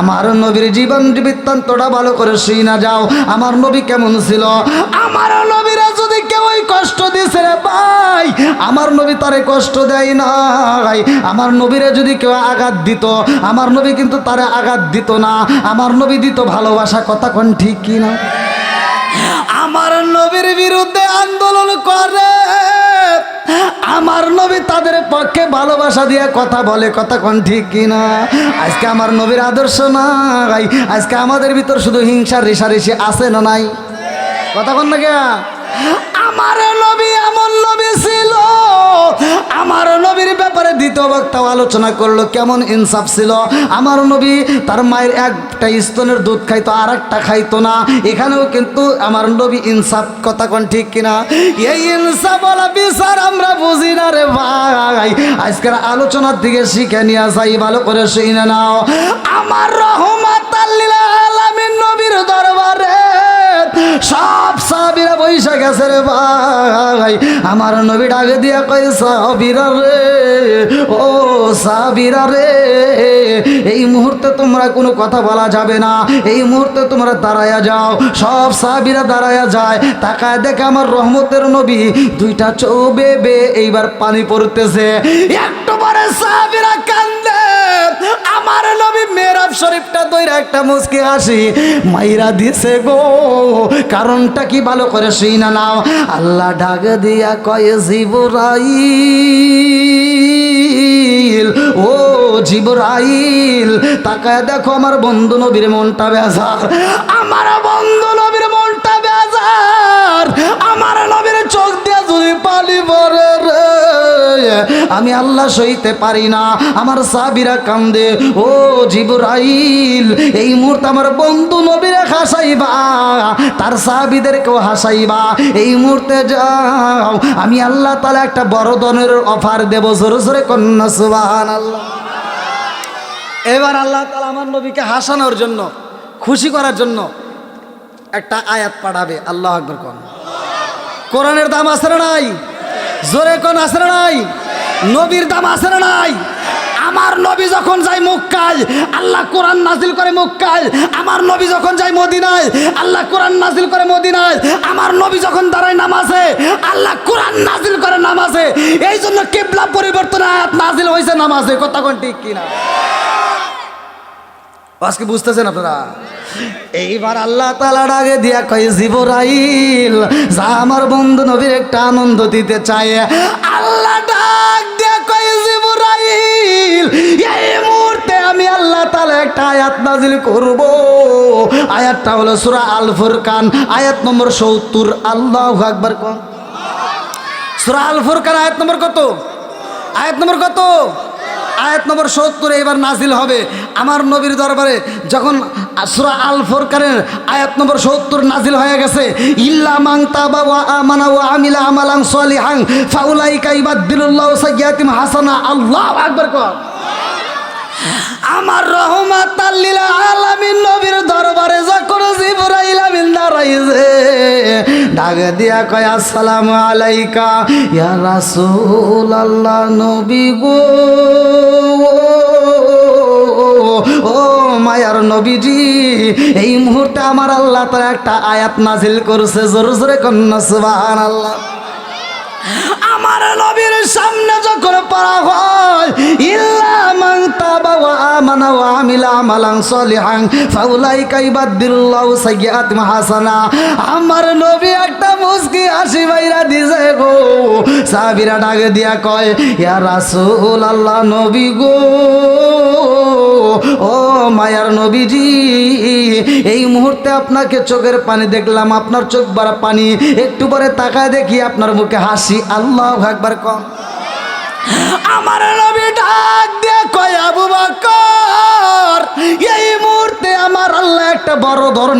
আমার নবীর জীবন বৃত্তান্তটা ভালো করে শুই না যাও আমার নবী কেমন ছিল আমার নবীরা যদি কেউ কষ্ট দিয়েছে রে ভাই আমার নবী তারে কষ্ট দেয় না আমার নবীরে যদি কেউ আঘাত দিত আমার নবী কিন্তু তারে আঘাত দিত না আমার নবী দিত ভালোবাসা কথা কোন ঠিক কি না আমার নবীর বিরুদ্ধে আন্দোলন করে আমার নবী তাদের পক্ষে ভালোবাসা দিয়ে কথা বলে কথা কোন ঠিক কি না আজকে আমার নবীর আদর্শ নাই আজকে আমাদের ভিতর শুধু হিংসার রেষারেষি আছে না নাই কথা কোন না কে আমার নবী এমন নবী ছিল আমার নবীর ব্যাপারে দ্বিতীয় বক্তা আলোচনা করলো কেমন ইনসাফ ছিল আমার নবী তার মায়ের একটা স্তনের দুধ খাইতো আর একটা খাইতো না এখানেও কিন্তু আমার নবী ইনসাফ কথা কোন ঠিক কিনা এই ইনসাফ বলা বিচার আমরা বুঝি না রে ভাই আজকের আলোচনার দিকে শিখে নিয়ে যাই ভালো করে শুনে নাও আমার রহমাতাল লিল আলামিন নবীর দরবারে সব সাহাবীরা বৈশা গেছে রে ভাই আমার নবী ডাকে দিয়া কই সাহাবীরা রে ও সাহাবীরা রে এই মুহূর্তে তোমরা কোনো কথা বলা যাবে না এই মুহূর্তে তোমরা দাঁড়ায়া যাও সব সাহাবীরা দাঁড়ায়া যায় তাকায় দেখে আমার রহমতের নবী দুইটা চোখ বেয়ে এইবার পানি পড়তেছে একটু পরে সাহাবীরা কান্দে আমার নবী মেহরাব শরীফটা দইরা একটা মুস্কি হাসি মাইরা দিছে গো কারণটা কি ভালো করে শুই না নাও আল্লাহ ডাক দিয়া কয় জিবরাইল ও জিবরাইল তাকায় দেখো আমার বন্ধু নবীর মনটা বেজার আমার বন্ধু নবীর মনটা বেজার আমার নবীর চোখ দিয়া যদি পানি পড়ে রে আমি আল্লাহ সইতে পারি না আমার সাহাবীরা কান্দে ও জিবরাইল এই মুহূর্তে আমার বন্ধু নবীরে হাসাইবা তার সাহাবীদেরকেও হাসাইবা এই মুহূর্তে যাও আমি আল্লাহ তাআলা একটা বড় ধরনের অফার দেব জোরে জোরে কন্যা সুবহানাল্লাহ এবার আল্লাহ তাআলা আমার নবীকে হাসানোর জন্য খুশি করার জন্য একটা আয়াত পাঠাবে আল্লাহু আকবার কোন কোরআনের দাম আছে না নাই জোরে কোন আছে না নাই নবীর দাম আছে না নাই আমার নবী যখন যায় মক্কায় আল্লাহ কোরআন নাজিল করে মক্কায় আমার নবী যখন যায় মদিনায় আল্লাহ কোরআন নাজিল করে মদিনায় আমার নবী যখন দাঁড়ায় নামাজে আল্লাহ কোরআন নাজিল করে নামাজে এই জন্য কিবলা পরিবর্তন আয়াত নাজিল হয়েছে নামাজে কথা কোন ঠিক কিনা আজকে বুঝতেছেন আপনারা এইবার আল্লাহ তাআলা ডাকে দিয়া কয় জিবরাইল যা আমার বন্ধু নবীর একটা আনন্দ দিতে চায় আল্লাহ ডাক দিয়া কয় জিবরাইল এই মুহূর্তে আমি আল্লাহ তাআলা একটা আয়াত নাজিল করব আয়াতটা হলো সূরা আল ফুরকান আয়াত নম্বর 70 আল্লাহু আকবার কোন সূরা আল ফুরকান আয়াত নম্বর কত আয়াত নম্বর কত আয়াত নম্বর 70 এবার নাজিল হবে আমার নবীর দরবারে যখন সূরা আল ফুরকানের আয়াত নম্বর 70 নাজিল হয়ে গেছে ইল্লা মান তাবা ওয়া আমানা ওয়া আমিলা আমালান সলিহান ফাউলাইকা ইবাদদিলুল্লাহু সাইয়্যাতিহিম হাসানা আল্লাহু আকবার কোন আমার রহমাতাল লিল আলামিন নবীর দরবারে যখন জিবরাইল আমিন দাঁড়াইছে ডাক দিয়া কয় আসসালামু আলাইকা ইয়া রাসূলুল্লাহ নবী গো ও মায়ার নবীজি এই মুহূর্তে আমার আল্লাহ তাআলা একটা আয়াত নাজিল করেছে জোরে জোরে কন্না সুবহানাল্লাহ আমার নবীর সামনে যখন পড়া হয় ইল্লা মান তাবা ওয়া আমানা ওয়া আমিলা আমালান সলিহান ফাউলাইকা ইবাদদিলুল্লাহু সাইয়্যাতিহিম হাসানা আমার নবী একটা মুস্কি হাসি বাইরা দিছে গো সাহাবীরা ডাকে দিয়া কয় ইয়া রাসূলুল্লাহ নবী গো ও মায়ার নবীজি এই মুহূর্তে আপনাকে চোখের পানি দেখলাম আপনার চোখ ভরা পানি একটু পরে তাকায় দেখি আপনার মুখে হাসি আল্লাহু আকবার কোন আমার নবী ডাক দিয়ে কয় আবু বকর এই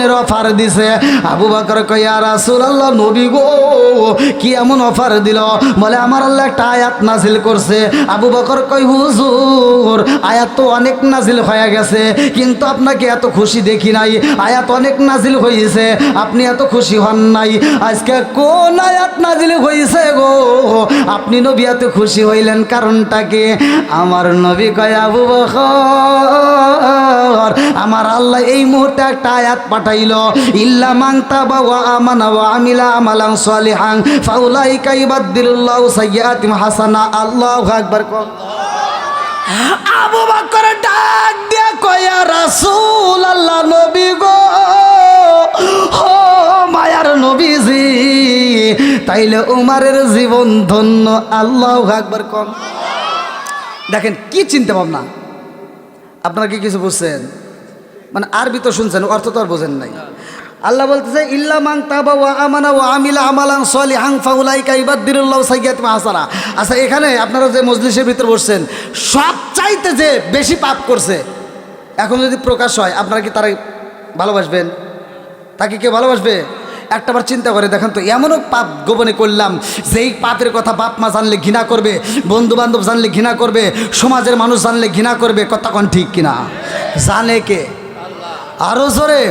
জীবনের অফার দিছে। আবু বকর কয় ইয়া রাসূলুল্লাহ, নবী গো কি এমন অফার দিল? বলে আমার আল্লাহ একটা আয়াত নাজিল করছে। আবু বকর কয় হুজুর আয়াত তো অনেক নাজিল হয়ে গেছে, কিন্তু আপনাকে এত খুশি দেখি নাই। আয়াত অনেক নাজিল হয়েছে, আপনি এত খুশি হন নাই। আজকে কোন আয়াত নাজিল হয়েছে গো আপনি নবী এত খুশি হইলেন, কারণটা কি? আমার নবী কয় আবু বকর আমার আল্লাহ এই মুহূর্তে একটা আয়াত পাঠাইলো, ইল্লা মান তাবা ওয়া আমানা ওয়া আমিলা আমালান সালিহান ফাউলাইকা ইউবাদদিলুল্লাহু সাইয়্যাতিহিম হাসানা। আল্লাহু আকবার। আবু বকর ডাক দিয়া কয় ইয়া রাসূলুল্লাহ, নবী গো ও মায়ার নবীজি, তাইলে উমারের জীবন ধন্য। আল্লাহু আকবার। কম দেখেন কি চিন্তা ভাবনা। আপনারা কি কিছু বুঝছেন? মানে আরবি তো শুনছেন, অর্থ তো আর বোঝেন নাই। আল্লাহ বলতেছে ইল্লা মান তাবা ওয়া আমানা ওয়া আমিলা আমালান সালিহান ফাউলাইকা ইউবাদদিলুল্লাহু সাইয়্যাতিহিম হাসানা। আচ্ছা, এখানে আপনারা যে মজলিসের ভিতর বসছেন, সব চাইতে যে বেশি পাপ করছে এখন যদি প্রকাশ হয়, আপনারা কি তারা ভালোবাসবেন? তাকে কে ভালোবাসবে? একটাবার চিন্তা করে দেখেন তো, এমনও পাপ গোপনে করলাম যেই পাপের কথা বাপ মা জানলে ঘৃণা করবে, বন্ধু বান্ধব জানলে ঘৃণা করবে, সমাজের মানুষ জানলে ঘৃণা করবে। কথা কোন ঠিক কিনা? জানে কে? আরো জোরে।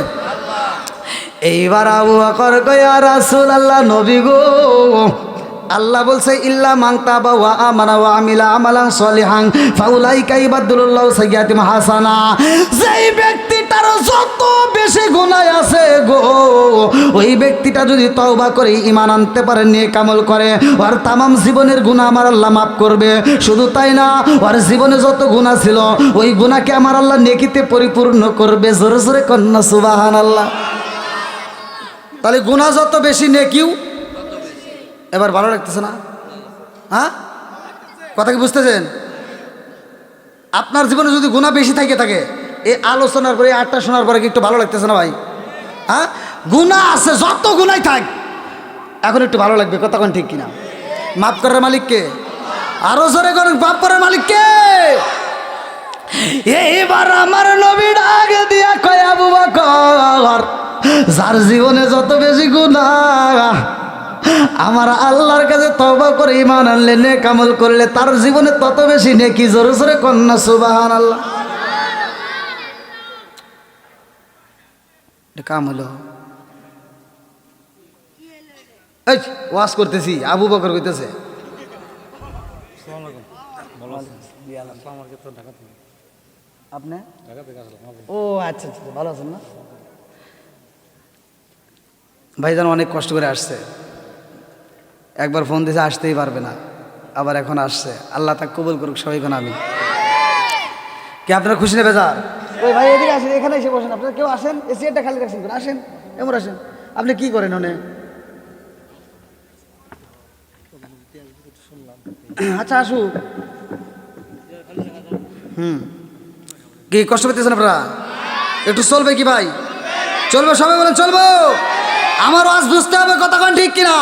এইবার আবু বকর কয় ইয়া রাসূলুল্লাহ, নবী গো আল্লাহ বলছে ইল্লা মান তাবা ওয়া আমানা ওয়া আমিলা আমালান সালিহান ফাউলাইকা ইউবাদদিলুল্লাহু সাইয়্যাতিহিম হাসানা। যেই ব্যক্তিটার যত বেশি গুনাহ আছে গো, ওই ব্যক্তিটা যদি তওবা করে ঈমান আনতে পারে, নেক আমল করে, ওর তামাম জীবনের গুনাহ আমার আল্লাহ মাফ করবে। শুধু তাই না, ওর জীবনে যত গুনাহ ছিল ওই গুনাহকে আমার আল্লাহ নেকিতে পরিপূর্ণ করবে। জোরে জোরে কন্যা সুবহানাল্লাহ। তাহলে গুনাহ যত বেশি নেকিও। এবার ভালো লাগতেছে না? হ্যাঁ, কথা কি বুঝতেছেন? আপনার জীবনে যদি গুনাহ বেশি থাকে, এই আলোচনার পরে, 8টা শোনার পরে কি একটু ভালো লাগতেছে না ভাই? হ্যাঁ, গুনাহ আছে, যত গুনাহ থাক এখন একটু ভালো লাগবে। কথা কোন ঠিক কিনা? মাফ করার মালিককে আরো জোরে করেন, মাফ করার মালিককে। এইবার আমার নবী ডাক দিয়া কয় আবু বকর, যার জীবনে যত বেশি গুনাহ আমার আল্লাহর কাছে তওবা করে ঈমান আনলে, নেক আমল করলে, তার জীবনে তত বেশি নেকি। জোরে জোরে কন্যা সুবহানাল্লাহ। এটা কাম হলো? এই ওয়াজ করতেছি, আবু বকর কইতেছে আপনি? ও আচ্ছা আচ্ছা, ভালো আছেন না? ভাইজান অনেক কষ্ট করে আসছে, একবার ফোন দিয়েছে আসতেই পারবে না, আবার এখন আসছে। আল্লাহ তাকে কবুল করুক সবাই। এখন আমি কি আপনারা খুশি নেবে যার? ওই ভাই এদিকে আসেন, এখানে এসে বসেন। আপনারা কেউ আসেন, এই সিটটা খালি রাখছেন, আসেন, এমন আসেন। আপনি কি করেন ওনে? আচ্ছা আসুক। কি কষ্ট পেতেছেন আপনারা? একটু চলবে কি ভাই? চলবে, সবাই বলেন চলবো। আমার আজ বুঝতে হবে কথা কোন ঠিক কিনা।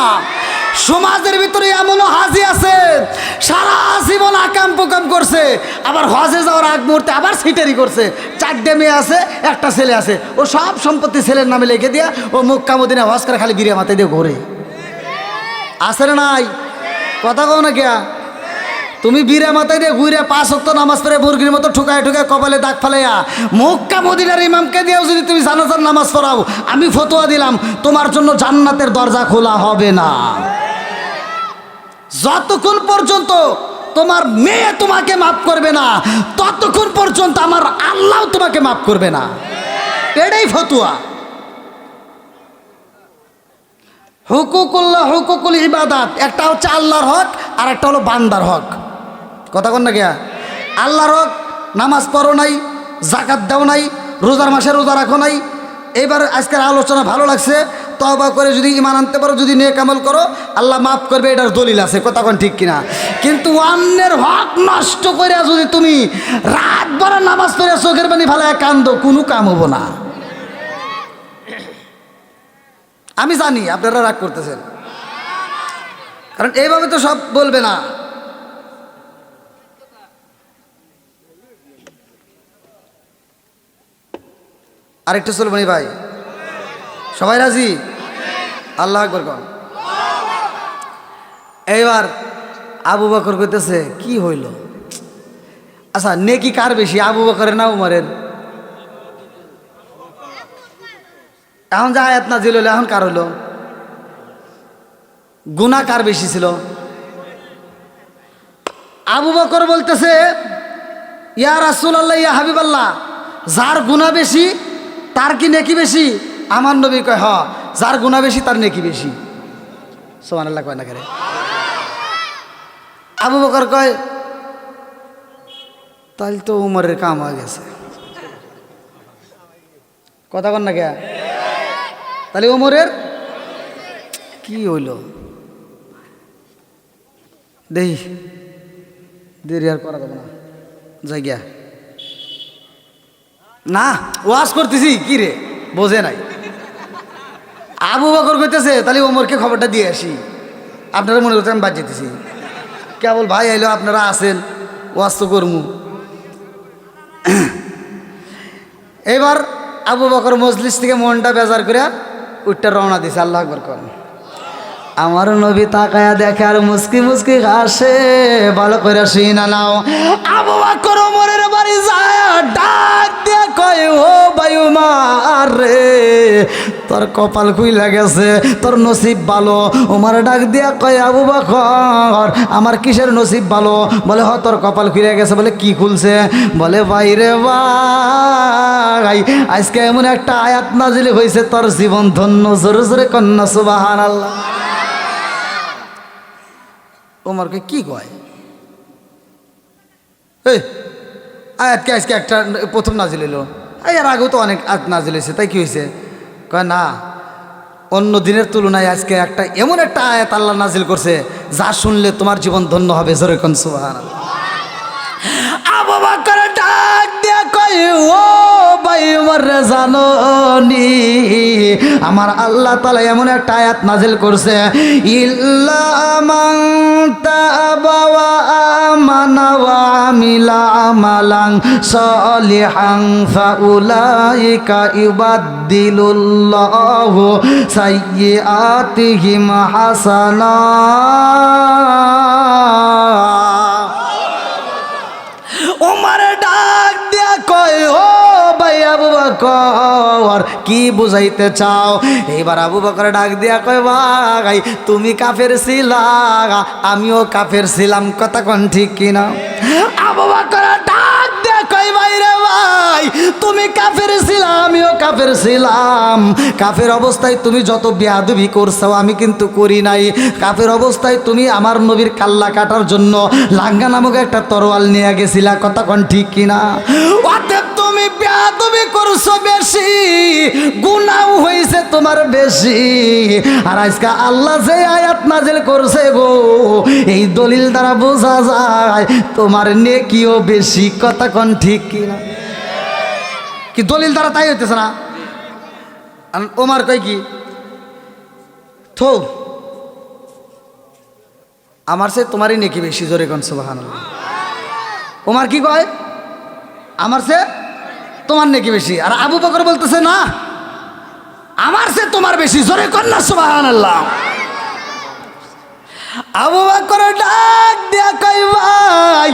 সমাজের ভিতরে এমনও হাজি আছে সারা জীবন আকাম পোকাম করছে, আবার হজে যাওয়ার আগ মুহূর্তে আবার সিটারি করছে। 4টে মেয়ে আছে, একটা ছেলে আছে, ও সব সম্পত্তি ছেলের নামে লিখে দিয়া ও মক্কা মদিনা হজ করে খালি বিরিয়া মাথায় দিয়ে ঘোরে। আছে না নাই? কথা কও না কিয়া? তুমি বিরা মাথায় দিয়ে ঘুরে 5 ওয়াক্ত নামাজ পড়ে মুরগির মতো ঠুকায় ঠুকায় কপালে দাগ ফালাইয়া মক্কা মদিনার ইমামকে দিয়েও যদি তুমি জানাজার নামাজ পড়াও, আমি ফতোয়া দিলাম তোমার জন্য জান্নাতের দরজা খোলা হবে না। যতক্ষণ পর্যন্ত তোমার মেয়ে তোমাকে মাফ করবে না, ততক্ষণ পর্যন্ত আমার আল্লাহ তোমাকে মাফ করবে না। এটাই ফতোয়া। হুকুকুল্লাহ, হুকুকুল ইবাদাত, একটা হচ্ছে আল্লাহর হক আর একটা হলো বান্দার হক। কথা কন না গিয়া? আল্লাহর হক নামাজ পড়ো নাই, জাকাত দাও নাই, রোজার মাসে রোজা রাখো নাই। এইবার আজকের আলোচনা ভালো লাগছে, তওবা করে যদি ঈমান আনতে পারো, যদি নেক আমল করো, আল্লাহ মাফ করবে, এটার দলিল আছে। কথা কোন ঠিক কিনা? কিন্তু অন্যের হক নষ্ট করে যদি তুমি রাত ভর নামাজ পড়ে চোখের পানি ফালায় কান্দো, কোনো কাম হবো না। আমি জানি আপনারা রাগ করতেছেন, কারণ এইভাবে তো সব বলবে না। আরেকটু চলবো নি ভাই? সবাই রাজি? আল্লাহ আকবার কর। এইবার আবু বকর কইতেছে কি হইল? আচ্ছা নেকি কার বেশি, আবু বকরের না উমরের? এখন যা আয়াত নাজিল হইলো এখন কার হইলো? গুনাহ কার বেশি ছিল? আবু বকর বলতেছে ইয়া রাসূলুল্লাহ ইয়া হাবিবাল্লাহ, যার গুনাহ বেশি তার কি নেকি বেশি? আমার নবী কয় হ, যার গুনাহ বেশি তার নেকি বেশি। সুবহানাল্লাহ কয় না করে? আবু বকর কয় তাহলে তো উমরের কাম হয়ে গেছে। কথা কন না কে? তাহলে উমরের কি হইল? দেই দেরি আর করা যাবে না, যাই গিয়া। না ওয়াজ করতেছি কি রে, বোঝে নাই। আবু বকর কইতেছে তাহলে ওমরকে খবরটা দিয়ে আসি, আপনারা মনে করছেন আমি বাদ যেতেছি। কেবল ভাই আইলো আপনারা আছেন, ওয়াজ তো করমু। এবার আবু বকর মজলিস থেকে মনটা বেজার করে উঠটা রওনা দিছে। আল্লাহ আকবার করেন। আমার নবী তাকায়া দেখে আর মুস্কি মুস্কি হাসে। ভালো করে শুনা নাও। আবু বকর ওমরের বাড়ি যায় ডাক দিয়ে কয় ও বায়ুমার রে, তোর কপাল খুইলা গেছে, তোর নসিব ভালো। ওমর ডাক দিয়া কয় আবু বকর আমার কিসের নসিব ভালো? বলে হ তোর কপাল খুইলা গেছে। বলে কি খুলছে? বলে ভাই রে ভাই আজকে এমন একটা আয়াত নাজিল হয়েছে তোর জীবন ধন্য। জোরে জোরে কন্যা সুবহানাল্লাহ। ওমরকে কি কয় এই আয়াত কে আজকে একটা প্রথম নাজিল এলো? এর আগেও তো অনেক আয়াত নাজিল হয়েছে, তাই কি হয়েছে? কয় না, অন্য দিনের তুলনায় আজকে একটা এমন একটা আয়াত আল্লাহ নাজিল করছে যা শুনলে তোমার জীবন ধন্য হবে। জোরে কোন সুবহানাল্লাহ। আবু বকর ডাক দিয়া কয় ও ভাই ওমর রে, জানোনি আমার আল্লাহ তাআলা এমন একটা আয়াত নাজিল করছে ইল্লা মান তাবা ওয়া আমানা ওয়া আমিলা আমালান সলিহান ফাউলাইকা ইউবাদদিলুল্লাহু সাইয়্যাতিহিম হাসানাত। ওমর ডাক দিয়া কয় ও ভাই আবু বকর কি বুঝাইতে চাও? এইবার আবু বকর ডাক দিয়া কয় ভাই তুমি কাফের ছিলা, আমিও কাফের ছিলাম। কথা কোন ঠিক কিনা? আবু বকর ডাক দিয়া কয় ভাই রে ভাই তুমি কাফের ছিলা, আমিও কাফের ছিলাম। কাফের অবস্থায় তুমি যত বেয়াদবি করছো আমি কিন্তু করি নাই। কাফের অবস্থায় তুমি আমার নবীর কাল্লা কাটার জন্য লাঙ্গা নামক একটা তরোয়াল নিয়ে গেছিলা। কথা কোন ঠিক কিনা? অতএব তুমি বেয়াদবি করছো বেশি, গুনাহ হইছে তোমার বেশি। আর আজকে আল্লাহ যে আয়াত নাজিল করছে গো, এই দলিল দ্বারা বোঝা যায় তোমার নেকিও বেশি। কথা কোন ঠিক কিনা? কি দলিল দ্বারা তাই হইতেছে না? ওমর কয় কি থো আমার সে তোমারই নেকি বেশি। জোরে কোন সুবহানাল্লাহ। ওমর কি কয়? আমার সে তোমার নেকি বেশি। আর আবু বকর বলতেছে না আমার সে তোমার বেশি। জোরে কোন না সুবহানাল্লাহ। আবু বকর ডাক দিয়া কয় ভাই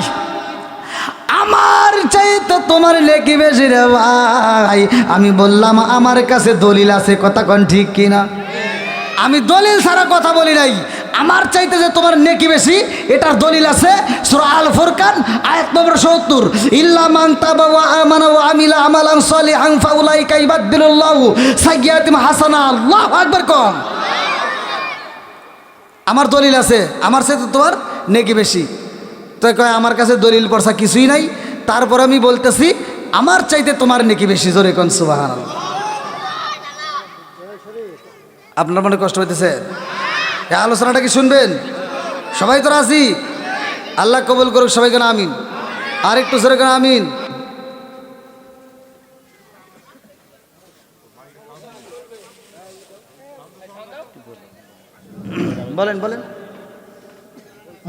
আমার চাইতে তোমার নেকি বেশি রে ভাই। আমি বললাম আমার কাছে দলিল আছে। কথা কোন ঠিক কিনা? আমি দলিল ছাড়া কথা বলি নাই। আমার চাইতে যে তোমার নেকি বেশি এটার দলিল আছে সূরা আল ফুরকান আয়াত নম্বর ৭০। ইল্লা মান তাবা ওয়া আমানা ওয়া আমিলা আমালান সলিহান ফাউলাইকা ইবাদদিলুল্লাহু সাইয়্যাতিহিম হাসানা। আল্লাহু আকবার কোন। আমার দলিল আছে, আমার চাইতে তোমার নেকি বেশি। তো কয় আমার কাছে দলিল পড়ছা কিছুই নাই, তারপর আমি বলতেছি আমার চাইতে তোমার নেকি বেশি। জোরে কোন সুবহানাল্লাহ। আপনার মনে কষ্ট হইতেছে? এই আলোচনাটা কি শুনবেন? সবাই তো রাজি? আল্লাহ কবুল করুক সবাই কেন আমিন। আর একটু জোরে কেন আমিন। বলেন বলেন।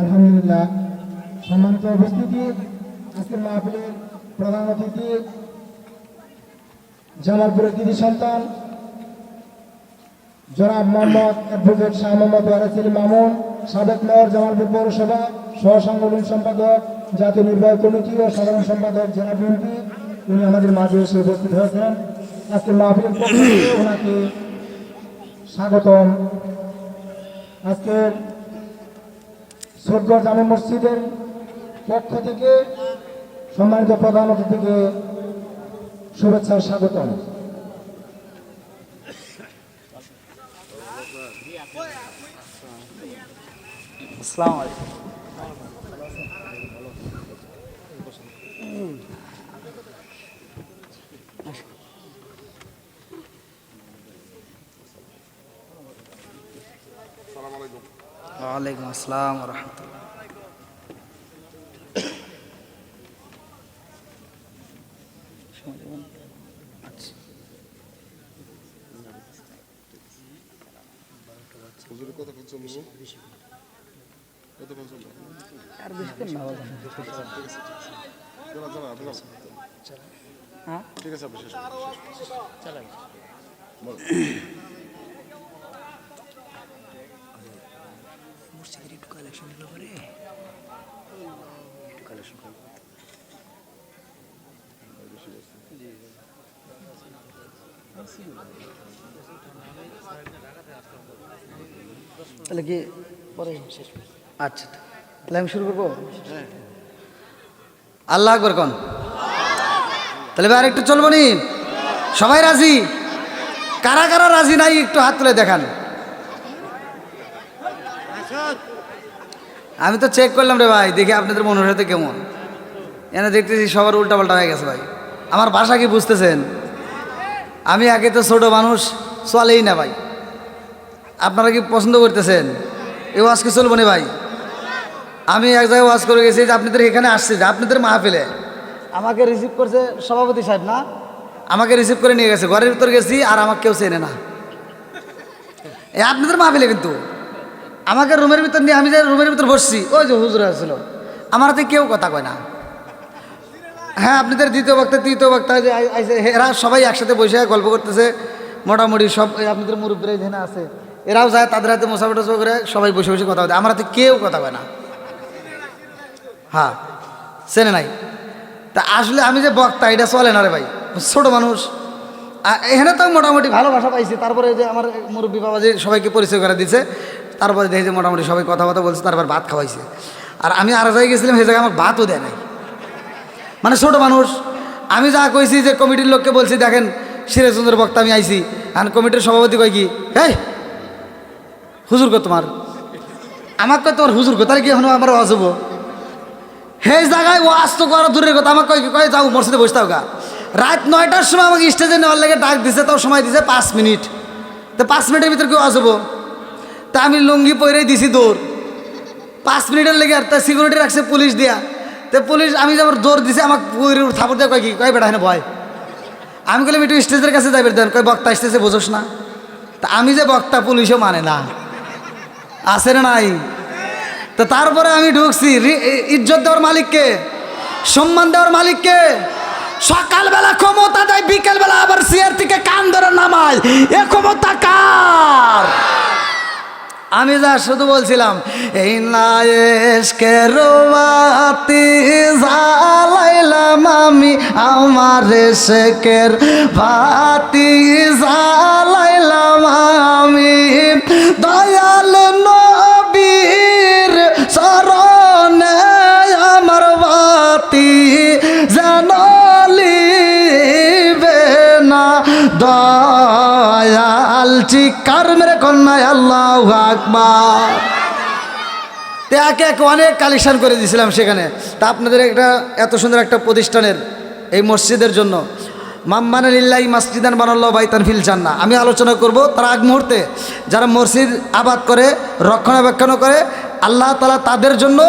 আলহামদুলিল্লাহ, সম্মানিত উপস্থিতি, আজকের মাহফিলের প্রধান অতিথি জামালপুরের কৃতি সন্তান জনাব মোহাম্মদ অ্যাডভোকেট শাহ মোহাম্মদ ওয়ারাসিল মামুন, সাবেক মেয়র জামালপুর পৌরসভা, সহ সাংগঠনিক সম্পাদক জাতীয় নির্বাহী কমিটি ও সাধারণ সম্পাদক জেলা বিএনপি, উনি আমাদের মাঝে এসে উপস্থিত হয়েছেন। আজকের মাহফিলের পক্ষ থেকে ওনাকে স্বাগতম। আজকের সদগড় জামে মসজিদের পক্ষ থেকে সম্মানিত প্রধান অতিথিকে শুভেচ্ছা স্বাগতম। আসসালামু আলাইকুম। ওয়ালাইকুম আসসালাম ওয়া রাহমাতুল্লাহ। তাহলে কি পরে আচ্ছা তাহলে আমি শুরু করবো। আল্লাহ আকবার কোন। তাহলে আর একটু চলবো নি? সবাই রাজি? কারা কারা রাজি নাই একটু হাত তুলে দেখান। আমি তো চেক করলাম রে ভাই, দেখি আপনাদের মনের সাথে কেমন। এনে দেখতেছি সবার উল্টাপাল্টা হয়ে গেছে ভাই। আমার ভাষা কি বুঝতেছেন? আমি আগে তো ছোট মানুষ, চলেই না ভাই। আপনারা কি পছন্দ করতেছেন? এই ওয়াজ কি চলবো না ভাই? আমি এক জায়গায় ওয়াজ করে গেছি যে আপনাদের এখানে আসছি, যে আপনাদের মাহফিলে আমাকে রিসিভ করছে সভাপতি সাহেব, না আমাকে রিসিভ করে নিয়ে গেছে, ঘরের ভিতর গেছি আর আমাকে কেউ চেনে না। এই আপনাদের মাহফিলে কিন্তু আমাকে রুমের ভিতর নিয়ে, আমি যে রুমের ভিতর বসছি, ওই যে হুজুর আসছিল, আমার হাতে কেউ কথা কয় না। হ্যাঁ, আপনাদের দ্বিতীয় বক্তা তৃতীয় বক্তা যে এরা সবাই একসাথে বসে গল্প করতেছে, মোটামুটি সব আপনাদের মুরব্বীরা এখানে আছে, এরাও যায় তাদের হাতে মোসাফা টোসা করে সবাই বসে বসে কথা বলে, আমার হাতে কেউ কথা কয় না। হ্যাঁ, চেনে নাই। তা আসলে আমি যে বক্তা এটা চলে না রে ভাই, ছোট মানুষ। এখানে তো মোটামুটি ভালোবাসা পাইছি। তারপরে যে আমার মুরব্বী বাবা যে সবাইকে পরিচয় করে দিচ্ছে, তারপরে দেখে যে মোটামুটি সবাই কথাবার্তা বলছে, তারপর ভাত খাওয়াইছে। আর আমি আর জায়গায় গেছিলাম, সেই জায়গায় আমার ভাতও দেয় নাই। মানে ছোট মানুষ। আমি যা কইছি যে কমিটির লোককে বলছি, দেখেন সিরাজ সুন্দর বক্তা আমি আইছি, এখন কমিটির সভাপতি কয় কি, এই হুজুর কো তোমার, আমাকে কয় তোমার হুজুর কো, তাহলে কি এখন আমার ওয়াজ হবো? সেই জায়গায় ওয়াজ তো করা দূরের কথা, আমাকে কয় যাও মসজিদে বসতে হোক। রাত 9টার সময় আমাকে স্টেজে নেওয়ার লাগে ডাক দিছে, তাও সময় দিছে 5 মিনিট। তো 5 মিনিটের ভিতরে কি ওয়াজ হবো? তা আমি লুঙ্গি পরেই দিছি দৌড় 5 মিনিটের লেগে। আর তা সিকিউরিটি রাখছে পুলিশ দিয়া। তো পুলিশ, আমি যেমন দৌড় দিছি, আমাকে থাপড় দেওয়া কয় কি, কয় বেটা এখানে ভয়। আমি বললাম একটু স্টেজের কাছে যাবে দেন, কয় বক্তা স্টেজে বোঝোস না। তা আমি যে বক্তা পুলিশও মানে না, আছে না নাই? তো তারপরে আমি ঢুকছি। ইজ্জত দেওয়ার মালিককে, সম্মান দেওয়ার মালিককে। সকালবেলা ক্ষমতা দেয়, বিকেলবেলা আবার চেয়ার থেকে কান ধরে নামায়, এ ক্ষমতা কার? আমি যা শুধু বলছিলাম, এই নায়েশকের বাতি জ্বালাইলাম আমি, আমার শেখের বাতি জ্বালাইলাম আমি, দয়াল নবীর চরণে আমার বাতি জানলিবে না, দয়াল চিৎকার মেরে কন্যায় আল্লাহু আকবার। একে এক অনেক কালেকশন করে দিয়েছিলাম সেখানে। তা আপনাদের একটা এত সুন্দর একটা প্রতিষ্ঠানের এই মসজিদের জন্য, মাম্মানা লিল্লাহি মাসজিদান বানাল্লাহু বাইতান ফিল জান্নাহ, আমি আলোচনা করব। তার আগ মুহূর্তে যারা মসজিদ আবাদ করে, রক্ষণাবেক্ষণ করে, আল্লাহ তাআলা তাদের জন্য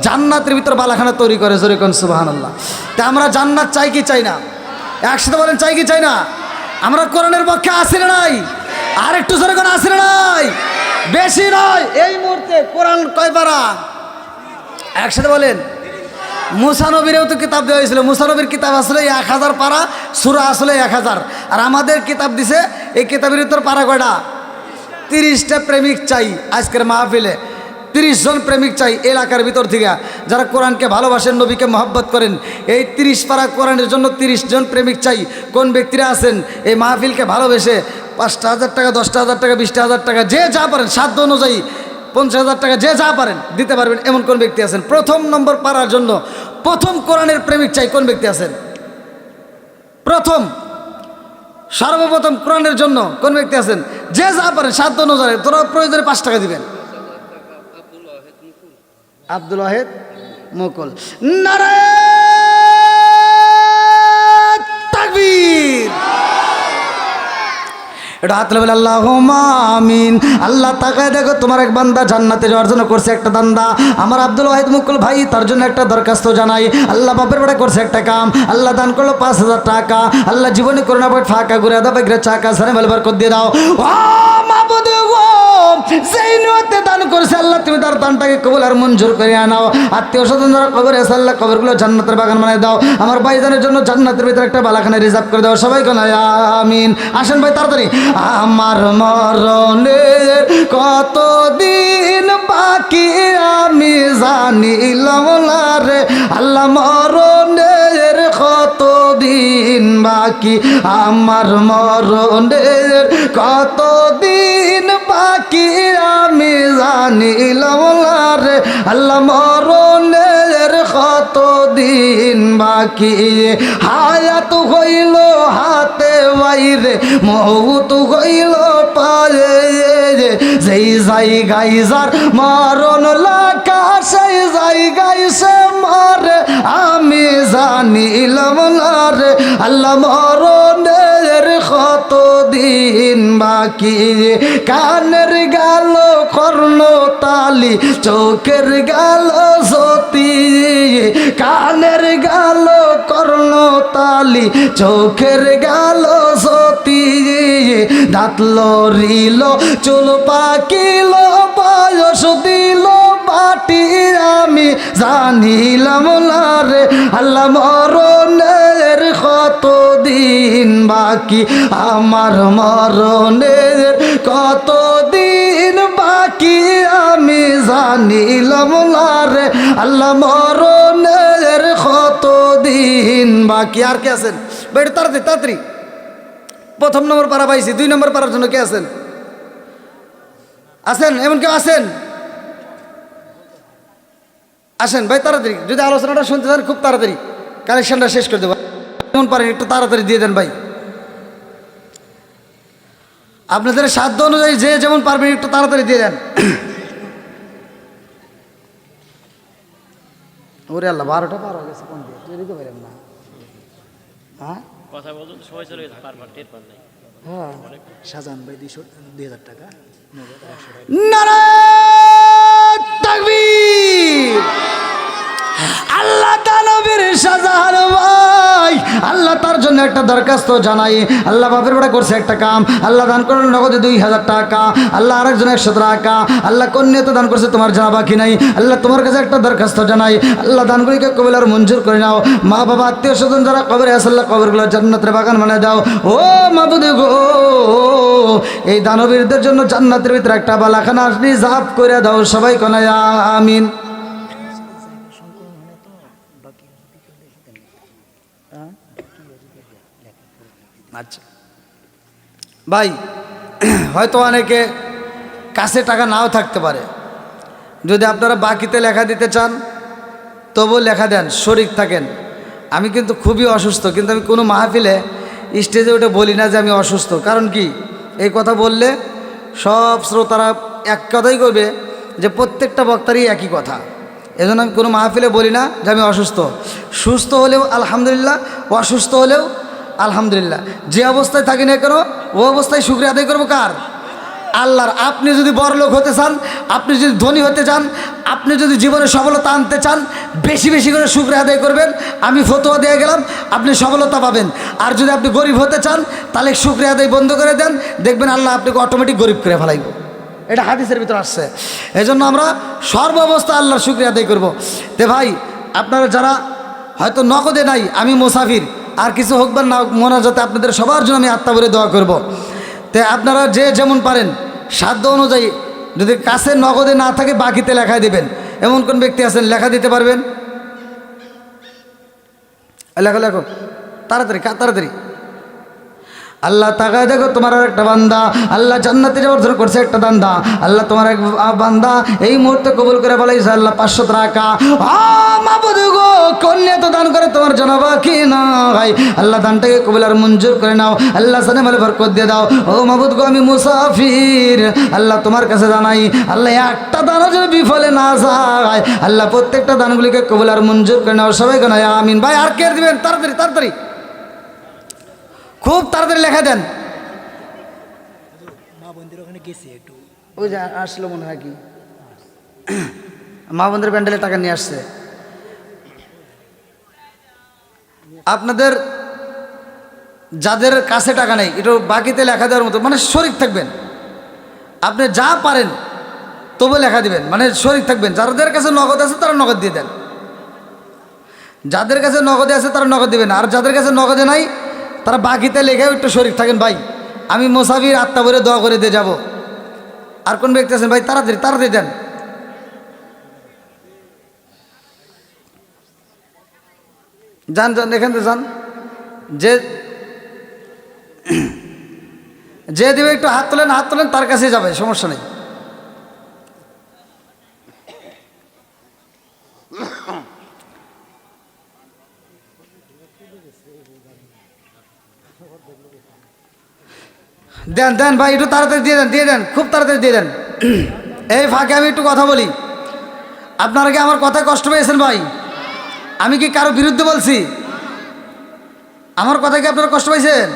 জান্নাতের ভিতর বালাখানা তৈরি করে। জোরে কোন সুবহানাল্লাহ। তা আমরা জান্নাত চাই কি চাই না? একসাথে বলেন, চাই কি চাই না? আমরা কোরআনের পক্ষে আসি না নাই? আর একটু জোরে কোন আসি না নাই? বেশি নয়, এই মুহূর্তে কোরআন কয় পারা? একসাথে বলেন। মুসা নবীরেও তো কিতাব দেওয়া হয়েছিল। মুসা নবীর কিতাব আসলে 1000 পারা, সূরা আসলে 1000। আর আমাদের কিতাব দিছে, এই কিতাবের ভিতর পারা কয়টা? 30টা প্রেমিক চাই আজকের মাহফিলে, 30 জন প্রেমিক চাই এলাকার ভিতর থেকে যারা কোরআনকে ভালোবাসেন, নবীকে মহব্বত করেন। এই 30 পারা কোরআনের জন্য 30 জন প্রেমিক চাই। কোন ব্যক্তিরা আছেন এই মাহফিলকে ভালোবেসে 5,000 টাকা, 10,000 টাকা, 20,000 টাকা, যে যা পারেন সাধ্য অনুযায়ী 50,000 টাকা, যে যা পারেন দিতে পারবেন, এমন কোন ব্যক্তি আছেন? প্রথম নম্বর পারার জন্য প্রথম কোরআনের প্রেমিক চাই, কোন ব্যক্তি আছেন? প্রথম সর্বপ্রথম কোরআনের জন্য কোন ব্যক্তি আছেন? যে যা পারেন সাধ্য অনুযায়ী, তোরা প্রয়োজনে 5 টাকা দিবেন। আব্দুল ওয়াহেদ মুকুল, নারায়ে তাকবীর। এটা হাত বলে আল্লাহুম্মা আমিন। আল্লাহ তাকায় দেখো, তোমার এক বান্দা জান্নাতে যাওয়ার জন্য করছে একটা দান্দা। আমার আব্দুল ওয়াহিদ মুকুল ভাই তার জন্য একটা দরখাস্ত জানাই। আল্লাহ বাপের বেড়া করছে একটা কাম, আল্লাহ দান করলো 5,000 টাকা। আল্লাহ জীবনে করোনা পর ফাঁকা ঘুরে দাও, বেগরে চাকা সারে মেলবার কর দিয়ে দাও। ও মাবুদ গো, যেই নিয়তে দান করছে আল্লাহ তুমি তার দানটাকে কবুল আর মঞ্জুর করে আনাও। আত্মীয় স্বজন যারা কবরে আছে আল্লাহ কবরগুলো জান্নাতের বাগান বানিয়ে দাও। আমার ভাইজানের জন্য জান্নাতের ভিতরে একটা বালাখানা রিজার্ভ করে দাও। সবাই কোন আমিন। আসেন ভাই তাড়াতাড়ি। আমার মরণের কতদিন বাকি আমি জানিলাম না রে আল্লাহ, মরণের কতদিন বাকি, আমার মরণের কতদিন বাকি আমি জানিলাম না রে আল্লাহ, মরণের কতদিন বাকি। হায়াত হইল হাতে বাইরে, মৌত হইল পায়ে, যেই জায়গায় যার মরণ লেখা সেই জায়গায় সে মরে আমি জানিলাম না রে আল্লাহ, মরণের কতদিন বাকি। কানের গেল কর্ণ তালি, চোখের গেল জ্যোতি, কানের গেল কর্ণ তালি, চোখের গেল জ্যোতি, দাঁত লড়িল চুল পাকিল বয়স দিল বাটি আমি জানিলাম না রে আল্লাহ, মরণের কতদিন বাকি, আমার মরণের কতদিন বাকি আমি জানিলাম না রে আল্লাহ, মরণের কতদিন বাকি। আর কে আছেন বেটা? তাড়াতাড়ি তাড়াতাড়ি। প্রথম নম্বর পারা পাইছি, 2 নম্বর পারার জন্য কে আছেন? আছেন এমন কেউ আছেন? আসেন ভাই তাড়াতাড়ি। যদি আলোচনাটা শুনতে চান খুব তাড়াতাড়ি কালেকশনটা শেষ করে দেবো। যেমন পারেন একটু তাড়াতাড়ি দিয়ে দেন ভাই। আপনাদের সাধ্য অনুযায়ী যে যেমন পারবেন একটু তাড়াতাড়ি দিয়ে দেন। ওরে আল্লাহ, 12টা পার হয়ে গেছে, কোন দিয়ে দিতে পারেন না? হ্যাঁ কথা বলুন, সময় চলে গেছে, পারবার টের পান নাই। হ্যাঁ, শাহজাহান ভাই 2,000 টাকা। নারায়ে তাকবীর। আল্লাহ তাআলার শাহজাহান ভাই, আল্লাহ তার জন্য একটা দরখাস্ত জানাই। আল্লাহ বাপের বেড়া করছে একটা কাম, আল্লাহ দান করলেন নগদে 2,000 টাকা। আল্লাহ আরেকজন 100 টাকা। আল্লাহ কন্যাতে দান করছে, তোমার জানা বাকি নাই। আল্লাহ তোমার কাছে একটা দরখাস্ত জানাই, আল্লাহ দানগুলিকে কবুল আর মঞ্জুর করে নাও। মা বাবা আত্মীয় স্বজন যারা কবরে আছে আল্লাহ কবরগুলো জান্নাতের বাগান বানিয়ে দাও। ও মাবুদ গো, এই দানবীরদের জন্য জান্নাতের ভিতরে একটা বালাখানা রিজার্ভ করে দাও। সবাই কোন আমিন। আচ্ছা ভাই, হয়তো অনেকে কাছে টাকা নাও থাকতে পারে, যদি আপনারা বাকিতে লেখা দিতে চান তবু লেখা দেন, শরীক থাকেন। আমি কিন্তু খুবই অসুস্থ, কিন্তু আমি কোনো মাহফিলে স্টেজে উঠে বলি না যে আমি অসুস্থ। কারণ কি, এই কথা বললে সব শ্রোতারা এক কথাই করবে যে প্রত্যেকটা বক্তারই একই কথা। এজন্য আমি কোনো মাহফিলে বলি না যে আমি অসুস্থ। সুস্থ হলেও আলহামদুলিল্লাহ, অসুস্থ হলেও আলহামদুলিল্লাহ। যে অবস্থায় থাকি না কেন ও অবস্থায় শুকরিয়া আদায় করবো কার? আল্লাহর। আপনি যদি বড়লোক হতে চান, আপনি যদি ধনী হতে চান, আপনি যদি জীবনে সফলতা আনতে চান, বেশি বেশি করে শুকরিয়া আদায় করবেন। আমি ফতোয়া দিয়ে গেলাম, আপনি সফলতা পাবেন। আর যদি আপনি গরিব হতে চান তাহলে শুকরিয়া আদায় বন্ধ করে দেন, দেখবেন আল্লাহ আপনাকে অটোমেটিক গরিব করে ফেলাইব। এটা হাদিসের ভিতরে আসছে। এই জন্য আমরা সর্ব অবস্থা আল্লাহর শুকরিয়া আদায় করবো। তে ভাই, আপনারা যারা হয়তো নগদে নাই, আমি মুসাফির, আর কিছু হোক বা না হোক, মোনাজাতে আপনাদের সবার জন্য আমি আত্মা ভরে দোয়া করব। তে আপনারা যে যেমন পারেন সাধ্য অনুযায়ী, যদি কাছে নগদে না থাকে বাকিতে লেখা দিবেন। এমন কোন ব্যক্তি আছেন লেখা দিতে পারবেন? লেখো লেখো, তাড়াতাড়ি তাড়াতাড়ি। আল্লাহ তাকায় দেখো, তোমার আর একটা বান্দা আল্লাহ জান্নাতে যাওয়ার জন্য করছে একটা দান্দা। আল্লাহ তোমার এক বান্দা এই মুহূর্তে কবুল করে বলাইছে আল্লাহ 500 টাকা। মাবুদ গো, কন্যা তো দান করে তোমার জানাবা কি না ভাই, আল্লাহ দানটাকে কবুল আর মঞ্জুর করে নাও। আল্লাহ সানে মালে বরকত দিয়ে দাও। ও মাবুদ গো, আমি মুসাফির, আল্লাহ তোমার কাছে জানাই আল্লাহ একটা দানও যেন বিফলে না যায়, আল্লাহ প্রত্যেকটা দানগুলিকে কবুল আর মঞ্জুর করে নাও। সবাই কেন আমিন। ভাই আর কে দিবেন? তাড়াতাড়ি তাড়াতাড়ি, খুব তাড়াতাড়ি লেখা দেন। মা বোনদের ওখানে গেছি একটু, ওই যে আসলো মনে হয়, কি মা বোনদের প্যান্ডেলে টাকা নিয়ে আসছে। আপনাদের যাদের কাছে টাকা নেই, একটু বাকিতে লেখা দেওয়ার মতো, মানে শরিক থাকবেন। আপনি যা পারেন তবু লেখা দিবেন, মানে শরিক থাকবেন। যাদের কাছে নগদ আছে তারা নগদ দিয়ে দেন, যাদের কাছে নগদে আছে তারা নগদ দিবেন। আর যাদের কাছে নগদে নাই তারা বাকিতে লেখেও একটু শরিক থাকেন। ভাই আমি মুসাফির, আত্মা ভরে দোয়া করে দিয়ে যাব। আর কোন ব্যক্তি আছেন? ভাই তাড়াতাড়ি তাড়াতাড়ি দেন। যান যান, এখান থেকে যান। যে যে দেবে একটু হাত তোলেন, হাত তোলেন, তার কাছে যাবে, সমস্যা নেই। দেন দেন ভাই, একটু তাড়াতাড়ি দিয়ে দেন, দিয়ে দেন, খুব তাড়াতাড়ি দিয়ে দেন। এই ফাঁকে আমি একটু কথা বলি। আপনারা কি আমার কথায় কষ্ট পেয়েছেন? ভাই আমি কি কারো বিরুদ্ধে বলছি? আমার কথা কি আপনারা কষ্ট পাইছেন?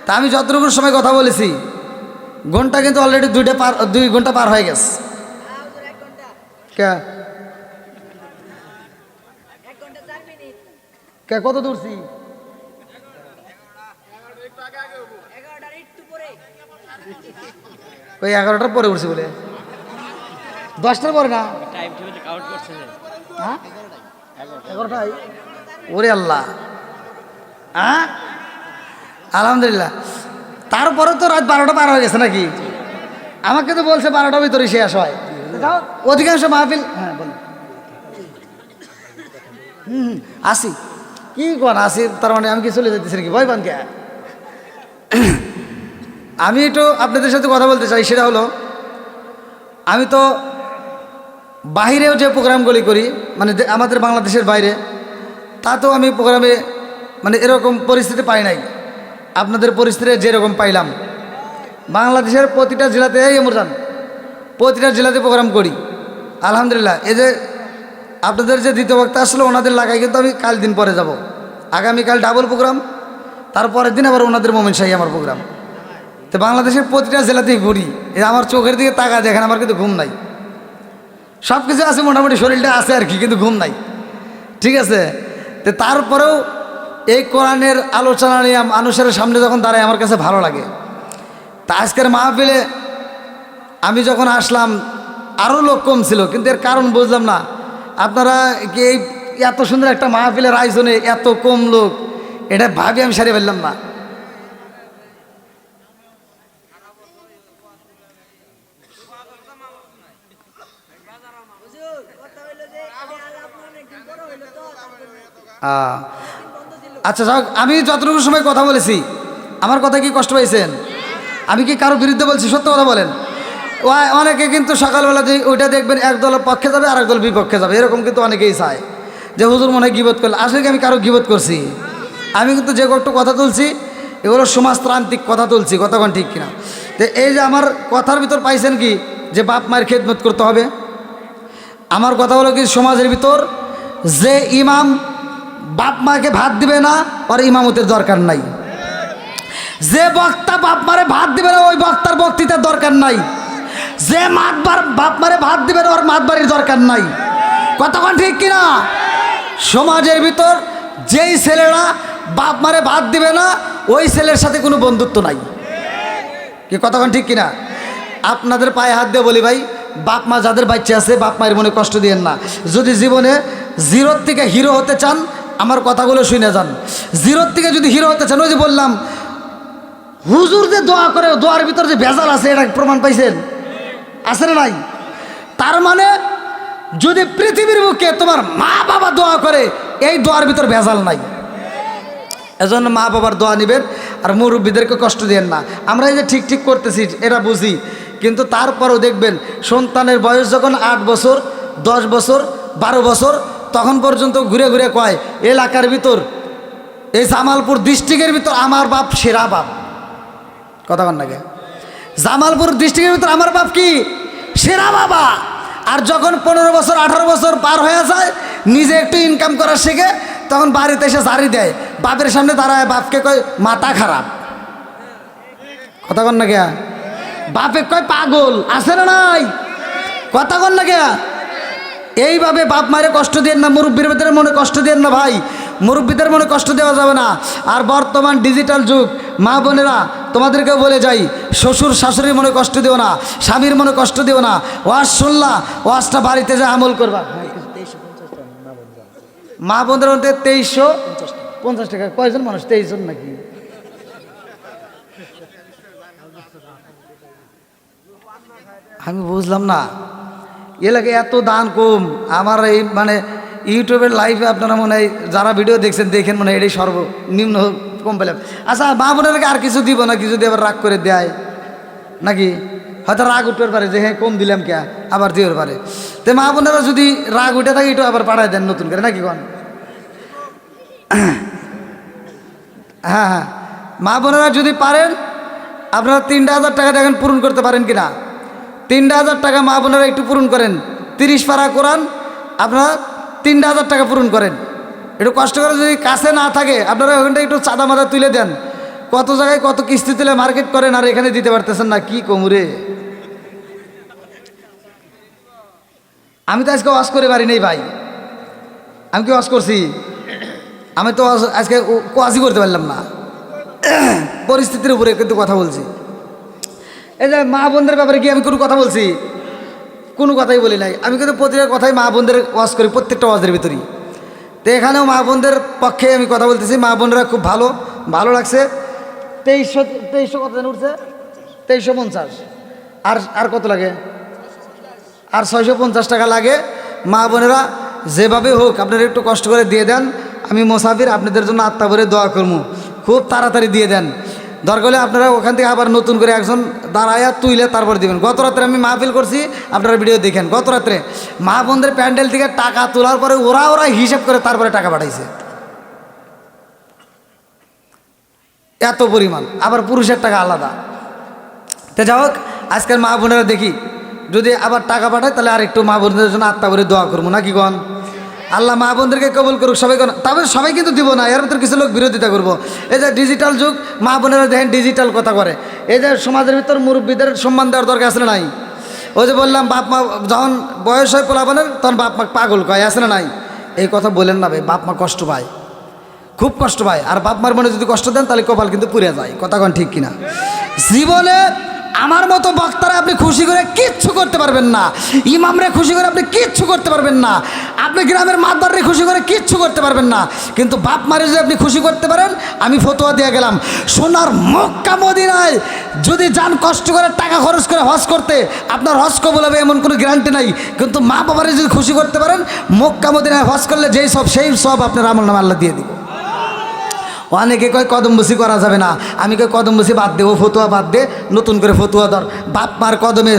তা আমি যতটুকু সময় কথা বলেছি, ঘন্টা কিন্তু অলরেডি 2 ঘন্টা পার হয়ে গেছে। কে কে কত দূরছি? ওই 11টার পরে উঠছি বলে, 10টার পরে না, টাইম টেবিলে কাউন্ট করছে যে হ্যাঁ 11টায়। ওরে আল্লাহ, হ্যাঁ আলহামদুলিল্লাহ। তারপরে তো রাত 12টা পার হয়ে গেছে নাকি? আমাকে তো বলছে 12টার ভিতরে শেষ হয়। যাও, অধিকাংশ মাহফিল। হ্যাঁ বলুন। আসি কি কোন আসি, তার মানে আমি কি চলে যেতেছি নাকি? ভয় পান কে? আমি একটু আপনাদের সাথে কথা বলতে চাই। সেটা হলো, আমি তো বাহিরেও যে প্রোগ্রামগুলি করি, মানে আমাদের বাংলাদেশের বাইরে, তা তো আমি প্রোগ্রামে মানে এরকম পরিস্থিতি পাই নাই। আপনাদের পরিস্থিতি যেরকম পাইলাম, বাংলাদেশের প্রতিটা জেলাতে, এই এমরজান, প্রতিটা জেলাতে প্রোগ্রাম করি আলহামদুলিল্লাহ। এই যে আপনাদের যে দ্বিতীয় বক্তা আসলে, ওনাদের লাগাই কিন্তু আমি কাল দিন পরে যাব। আগামীকাল ডাবল প্রোগ্রাম, তারপরের দিন আবার ওনাদের মোমেন শাহী আমার প্রোগ্রাম। তো বাংলাদেশের প্রতিটা জেলাতেই ঘুরি। এই আমার চোখের দিকে তাকা দেখেন, আমার কিন্তু ঘুম নাই। সব কিছু আছে, মোটামুটি শরীরটা আছে আর কি, কিন্তু ঘুম নাই। ঠিক আছে, তো তারপরেও এই কোরআনের আলোচনা নিয়ে মানুষের সামনে যখন দাঁড়ায়, আমার কাছে ভালো লাগে। তা আজকের মাহফিলে আমি যখন আসলাম, আরও লোক কম ছিল, কিন্তু এর কারণ বুঝলাম না। আপনারা কি এই এত সুন্দর একটা মাহফিলের আয়োজনে এত কম লোক, এটা ভাবি আমি সারিয়ে ফেললাম না। আচ্ছা যাক, আমি যতটুকু সময় কথা বলেছি, আমার কথা কি কষ্ট পাইছেন? আমি কি কারো বিরুদ্ধে বলছি? সত্য কথা বলেন। অনেকে কিন্তু সকালবেলা যে ওইটা দেখবেন, এক দলের পক্ষে যাবে আর এক দল বিপক্ষে যাবে, এরকম কিন্তু অনেকেই চায় যে হুজুর মনে হয় গিবত করলে। আসলে কি আমি কারো গিবত করছি? আমি কিন্তু যে একটু কথা তুলছি, এগুলো সমাজতান্ত্রিক কথা তুলছি, কথাক্ষণ ঠিক কিনা? তো এই যে আমার কথার ভিতর পাইছেন কি, যে বাপ মায়ের খেদমত করতে হবে। আমার কথা হলো কি, সমাজের ভিতর যে ইমাম বাপ মাকে ভাত দিবে না, আর ইমামতের দরকার নাই। যে বক্তা বাপ মারে ভাত দিবে না, ওই বক্তার বক্তৃতার দরকার নাই। যে বাপ মারে ভাত দিবে না, ওর মাতবাড়ির দরকার নাই। কতক্ষণ ঠিক কিনা? সমাজের ভিতর যেই ছেলেরা বাপ মারে ভাত দিবে না, ওই ছেলের সাথে কোনো বন্ধুত্ব নাই। কি কতক্ষণ ঠিক কিনা? আপনাদের পায়ে হাত দিয়ে বলি ভাই, বাপ মা যাদের বাচ্চা আছে, বাপ মায়ের মনে কষ্ট দিয়েন না। যদি জীবনে জিরোর থেকে হিরো হতে চান, আমার কথাগুলো শুনে যান। জিরোর থেকে যদি হিরো হতে চান, ওই যে বললাম হুজুর যে দোয়া করে দোয়ার ভিতর যে ভেজাল আছে এটা প্রমাণ পাইছেন? আছে না নাই? তার মানে যদি পৃথিবীর বুকে তোমার মা বাবা দোয়া করে এই দোয়ার ভিতর ভেজাল নাই। এজন্য মা বাবার দোয়া নেবেন আর মুরব্বীদেরকে কষ্ট দেন না। আমরা এই যে ঠিক ঠিক করতেছি এরা বুঝি, কিন্তু তারপরেও দেখবেন সন্তানের বয়স যখন 8 বছর 10 বছর 12 বছর তখন পর্যন্ত ঘুরে ঘুরে কয় এলাকার ভিতর এই জামালপুর ডিস্ট্রিক্টের ভিতর আমার বাপ সেরা বাপ। কথা কন নাকি? জামালপুর ডিস্ট্রিক্টের ভিতর আমার বাপ কি সেরা বাবা। আর যখন 15 বছর 18 বছর পার হয়ে যায় নিজে একটু ইনকাম করা শেখে তখন বাড়িতে এসে জারি দেয়, বাপের সামনে দাঁড়ায়, বাপকে কয় মাথা খারাপ। কথা কন না কে? বাপে কয় পাগল। আছে না নাই? কথা কন না কে? এইভাবে বাপ মায়ের কষ্ট দেন না, মুরব্বীদের মনে কষ্ট দেন না ভাই, মুরব্বীদের মনে কষ্ট দেওয়া যাবে না। আর বর্তমান ডিজিটাল যুগ, মা বোনেরা তোমাদেরকেও বলে যাই, শ্বশুর শাশুড়ির মনে কষ্ট দিও না, স্বামীর মনে কষ্ট দিও না। ওয়াজ শুনলা, ওয়াজটা বাড়িতে যে আমল করবা। মা বোনদের মধ্যে 2350 টাকা। কয়জন মানুষ? 23 জন নাকি? আমি বুঝলাম না, এলাকায় এত দান কম। আমার এই মানে ইউটিউবের লাইভে আপনারা মনে হয় যারা ভিডিও দেখছেন দেখেন মনে হয় এটাই সর্বনিম্ন কম পেলাম। আচ্ছা মা বোনেরকে আর কিছু দিব না, কিছু দিয়ে আবার রাগ করে দেয় নাকি? হয়তো রাগ উঠতে পারে যে হ্যাঁ কম দিলাম কে, আবার দিয়ে পারে। তো মা বোনেরা যদি রাগ উঠে থাকে একটু আবার পাঠায় দেন নতুন করে নাকি কন? হ্যাঁ হ্যাঁ, মা বোনেরা যদি পারেন আপনারা 3,000 টাকা দেখেন পূরণ করতে পারেন কিনা। 3,000 টাকা মা বোনেরা একটু পূরণ করেন। 30 পারা কোরআন আপনারা 3,000 টাকা পূরণ করেন। একটু কষ্ট করে, যদি কাছে না থাকে আপনারা ওখানটা একটু চাঁদা মাদা তুলে দেন। কত জায়গায় কত কিস্তি তুলে মার্কেট করেন আর এখানে দিতে পারতেছেন না, কি কমুরে। আমি তো আজকে ওয়াজ করে পারি নেই ভাই। আমি কি ওয়াজ করছি? আমি তো আজকে ওয়াজই করতে পারলাম না, পরিস্থিতির উপরে কিন্তু কথা বলছি। এই যে মা বোনদের ব্যাপারে কি আমি কোনো কথা বলছি? কোনো কথাই বলি নাই। আমি কিন্তু প্রতিটা কথাই মা বোনদের ওয়াজ করি, প্রত্যেকটা ওয়াজের ভিতরেই। তো এখানেও মা বোনদের পক্ষে আমি কথা বলতেছি। মা বোনরা খুব ভালো লাগছে। 2300 কত উঠছে? 2350। আর কত লাগে? আর 650 টাকা লাগে। মা বোনেরা যেভাবে হোক আপনারা একটু কষ্ট করে দিয়ে দেন। আমি মোসাফির, আপনাদের জন্য আত্মা ভরে দোয়া করবো। খুব তাড়াতাড়ি দিয়ে দেন। দরকার হলে আপনারা ওখান থেকে আবার নতুন করে একজন দাঁড়ায়া তুইলে তারপর দিবেন। গত রাত্রে আমি মাহফিল করছি, আপনারা ভিডিও দেখেন। গত রাত্রে মা বোনদের প্যান্ডেল থেকে টাকা তোলার পরে ওরা হিসাব করে তারপরে টাকা পাঠাইছে, এত পরিমাণ। আবার পুরুষের টাকা আলাদা। তো যাই হোক, আজকের মা বোনেরা দেখি যদি আবার টাকা পাঠায় তাহলে আর একটু মা বোনদের জন্য আত্মা ভরে দোয়া করবো নাকি গন? আল্লাহ মা বোনদেরকে কবুল করুক সবাই। তবে সবাই কিন্তু দিব না, এর ভিতরে কিছু লোক বিরোধিতা করবো। এই যে ডিজিটাল যুগ, মা বোনেরা দেখেন ডিজিটাল কথা করে। এই যে সমাজের ভিতর মুরব্বীদের সম্মান দেওয়ার দরকার আছে না নাই? ওই যে বললাম বাপ মা যখন বয়স হয় পোলাপানের তখন বাপ মা পাগল কয়, আছে না নাই? এই কথা বলেন না ভাই, বাপ মা কষ্ট পায়, খুব কষ্ট পায়। আর বাপ মার মনে যদি কষ্ট দেন তাহলে কপাল কিন্তু পুড়ে যায়। কথা কন ঠিক কিনা? জীবনে আমার মতো বক্তারা আপনি খুশি করে কিচ্ছু করতে পারবেন না, ইমামরে খুশি করে আপনি কিচ্ছু করতে পারবেন না, আপনি গ্রামের মাতবারে খুশি করে কিচ্ছু করতে পারবেন না। কিন্তু বাপ মারে যদি আপনি খুশি করতে পারেন, আমি ফতোয়া দিয়ে গেলাম, সোনার মক্কা মদিনায় যদি যান কষ্ট করে টাকা খরচ করে হজ করতে, আপনার হজ কবুল হবে এমন কোনো গ্যারান্টি নাই। কিন্তু মা বাবারে যদি খুশি করতে পারেন, মক্কা মদিনায় হজ করলে যেই সব সেই সব আপনার আমলনামা আল্লাহ দিয়ে দিব। অনেকে কয় কদমবসি করা যাবে না, আমি কই কদমবসি বাদ দেবো, ফতুয়া বাদ দে, নতুন করে ফতুয়া ধর। বাপ মার কদমে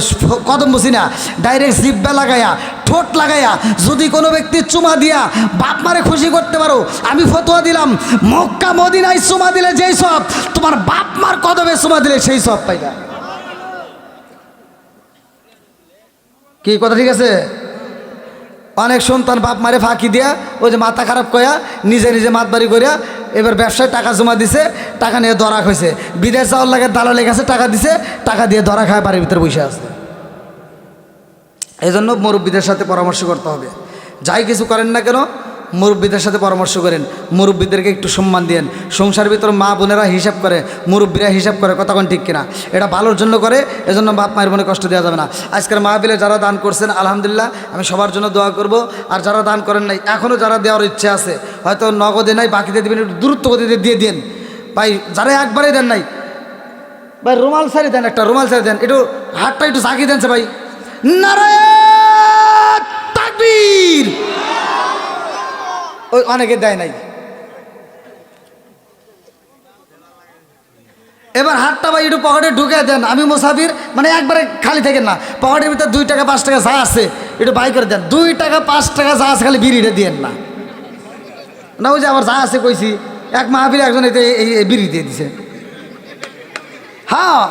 কদমবসি না, ডাইরেক্ট জিব্বা লাগাইয়া ঠোঁট লাগাইয়া যদি কোনো ব্যক্তি চুমা দিয়া বাপ মারে খুশি করতে পারো, আমি ফতুয়া দিলাম মক্কা মদিনায় চুমা দিলে যেই সব, তোমার বাপ মার কদমে চুমা দিলে সেই সব পাইবা। কি কথা ঠিক আছে? অনেক সন্তান বাপ মারে ফাঁকি দিয়া ওই যে মাথা খারাপ কয়া নিজে মাতবাড়ি করিয়া এবার ব্যবসায় টাকা জমা দিছে, টাকা নিয়ে ধরা খাইছে। বিদেশ যাওয়ার লাগে দালালের কাছে টাকা দিছে, টাকা দিয়ে ধরা খায় বাড়ির ভিতরে বসে আছে। এই জন্য মুরব্বীদের সাথে পরামর্শ করতে হবে। যাই কিছু করেন না কেন মুরব্বীদের সাথে পরামর্শ করেন, মুরব্বীদেরকে একটু সম্মান দেন। সংসার ভিতর মা বোনেরা হিসাব করে, মুরব্বীরা হিসাব করে, কতক্ষণ ঠিক কিনা? এটা ভালোর জন্য করে, এজন্য বাপ মায়ের মনে কষ্ট দেওয়া যাবে না। আজকের মাহফিলে যারা দান করছেন আলহামদুলিল্লাহ, আমি সবার জন্য দোয়া করব। আর যারা দান করেন নাই, এখনও যারা দেওয়ার ইচ্ছা আছে, হয়তো নগদে নাই বাকিতে দেবেন, একটু দ্রুত গতিতে দিয়ে দেন ভাই। যারা একবারেই দেন নাই ভাই রুমাল সারি দেন, একটা রুমাল সারি দেন, একটু হাতটা একটু ঝাঁকি দেন ভাই। নারায়ণ তাকবীর। ওই অনেকে দেয় নাই। এবার হাতটা ভাই একটু পকেটে ঢুকে দেন। আমি মুসাফির, মানে একবারে খালি থাকেন না, পকেটের ভিতরে 2 টাকা 5 টাকা যা আছে একটু বাই করে দেন। 2 টাকা 5 টাকা যা আছে খালি বিড়িটা দিয়েন না। না ওই যে আমার যা আছে কইছি, এক মাহফিলে একজন এই বিড়ি দিয়ে দিছে। হ্যাঁ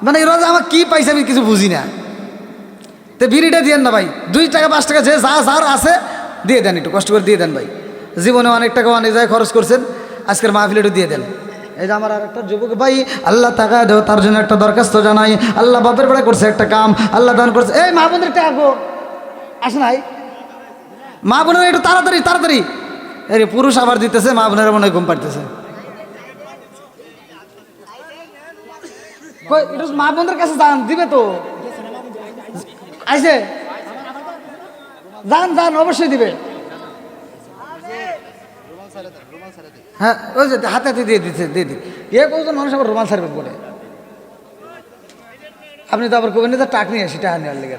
মানে এরা যে আমার কি পাইছে আমি কিছু বুঝি না। তো বিড়িটা দিয়েন না ভাই, 2 টাকা 5 টাকা যে যা যার আছে দিয়ে দেন, একটু কষ্ট করে দিয়ে দেন ভাই। জীবনে অনেক টাকা অনেক জায়গায় খরচ করছেন, আজকের মাহফিলে একটু দিয়ে দেন। এই যে আমার আর একটা যুবক ভাই, আল্লাহ টাকা দেও, তার জন্য একটা দরখাস্ত জানাই। আল্লাহ বাপের বেড়া করছে একটা কাম, আল্লাহ দান করছে। এই মা বোনের টাকা আসে নাই, মা বোনের একটু তাড়াতাড়ি তাড়াতাড়ি। আরে পুরুষ আবার দিতেছে, মা বোনেরা মনে হয় ঘুম পাড়তেছে। একটু মা বোনদের কাছে যান, দিবে তো। আইসে যান যান, অবশ্যই দিবে। হ্যাঁ ওই যে হাতে হাতে দিয়ে দিচ্ছে, দিয়ে দিই। কজন মানুষ আবার রুমাল সার্ভিস বলে। আপনি তো আবার কবেন না টাক নিয়ে আসি, টাকা নেওয়ার লেগে।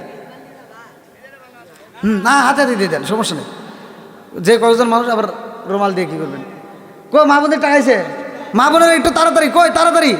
না হাতে হাতে দিয়ে দেন, সমস্যা নেই। যে কয়েকজন মানুষ আবার রুমাল দিয়ে কী করবেন? কই মা বোনদের টাকা আইছে, মা বোনের একটু তাড়াতাড়ি, কই তাড়াতাড়ি।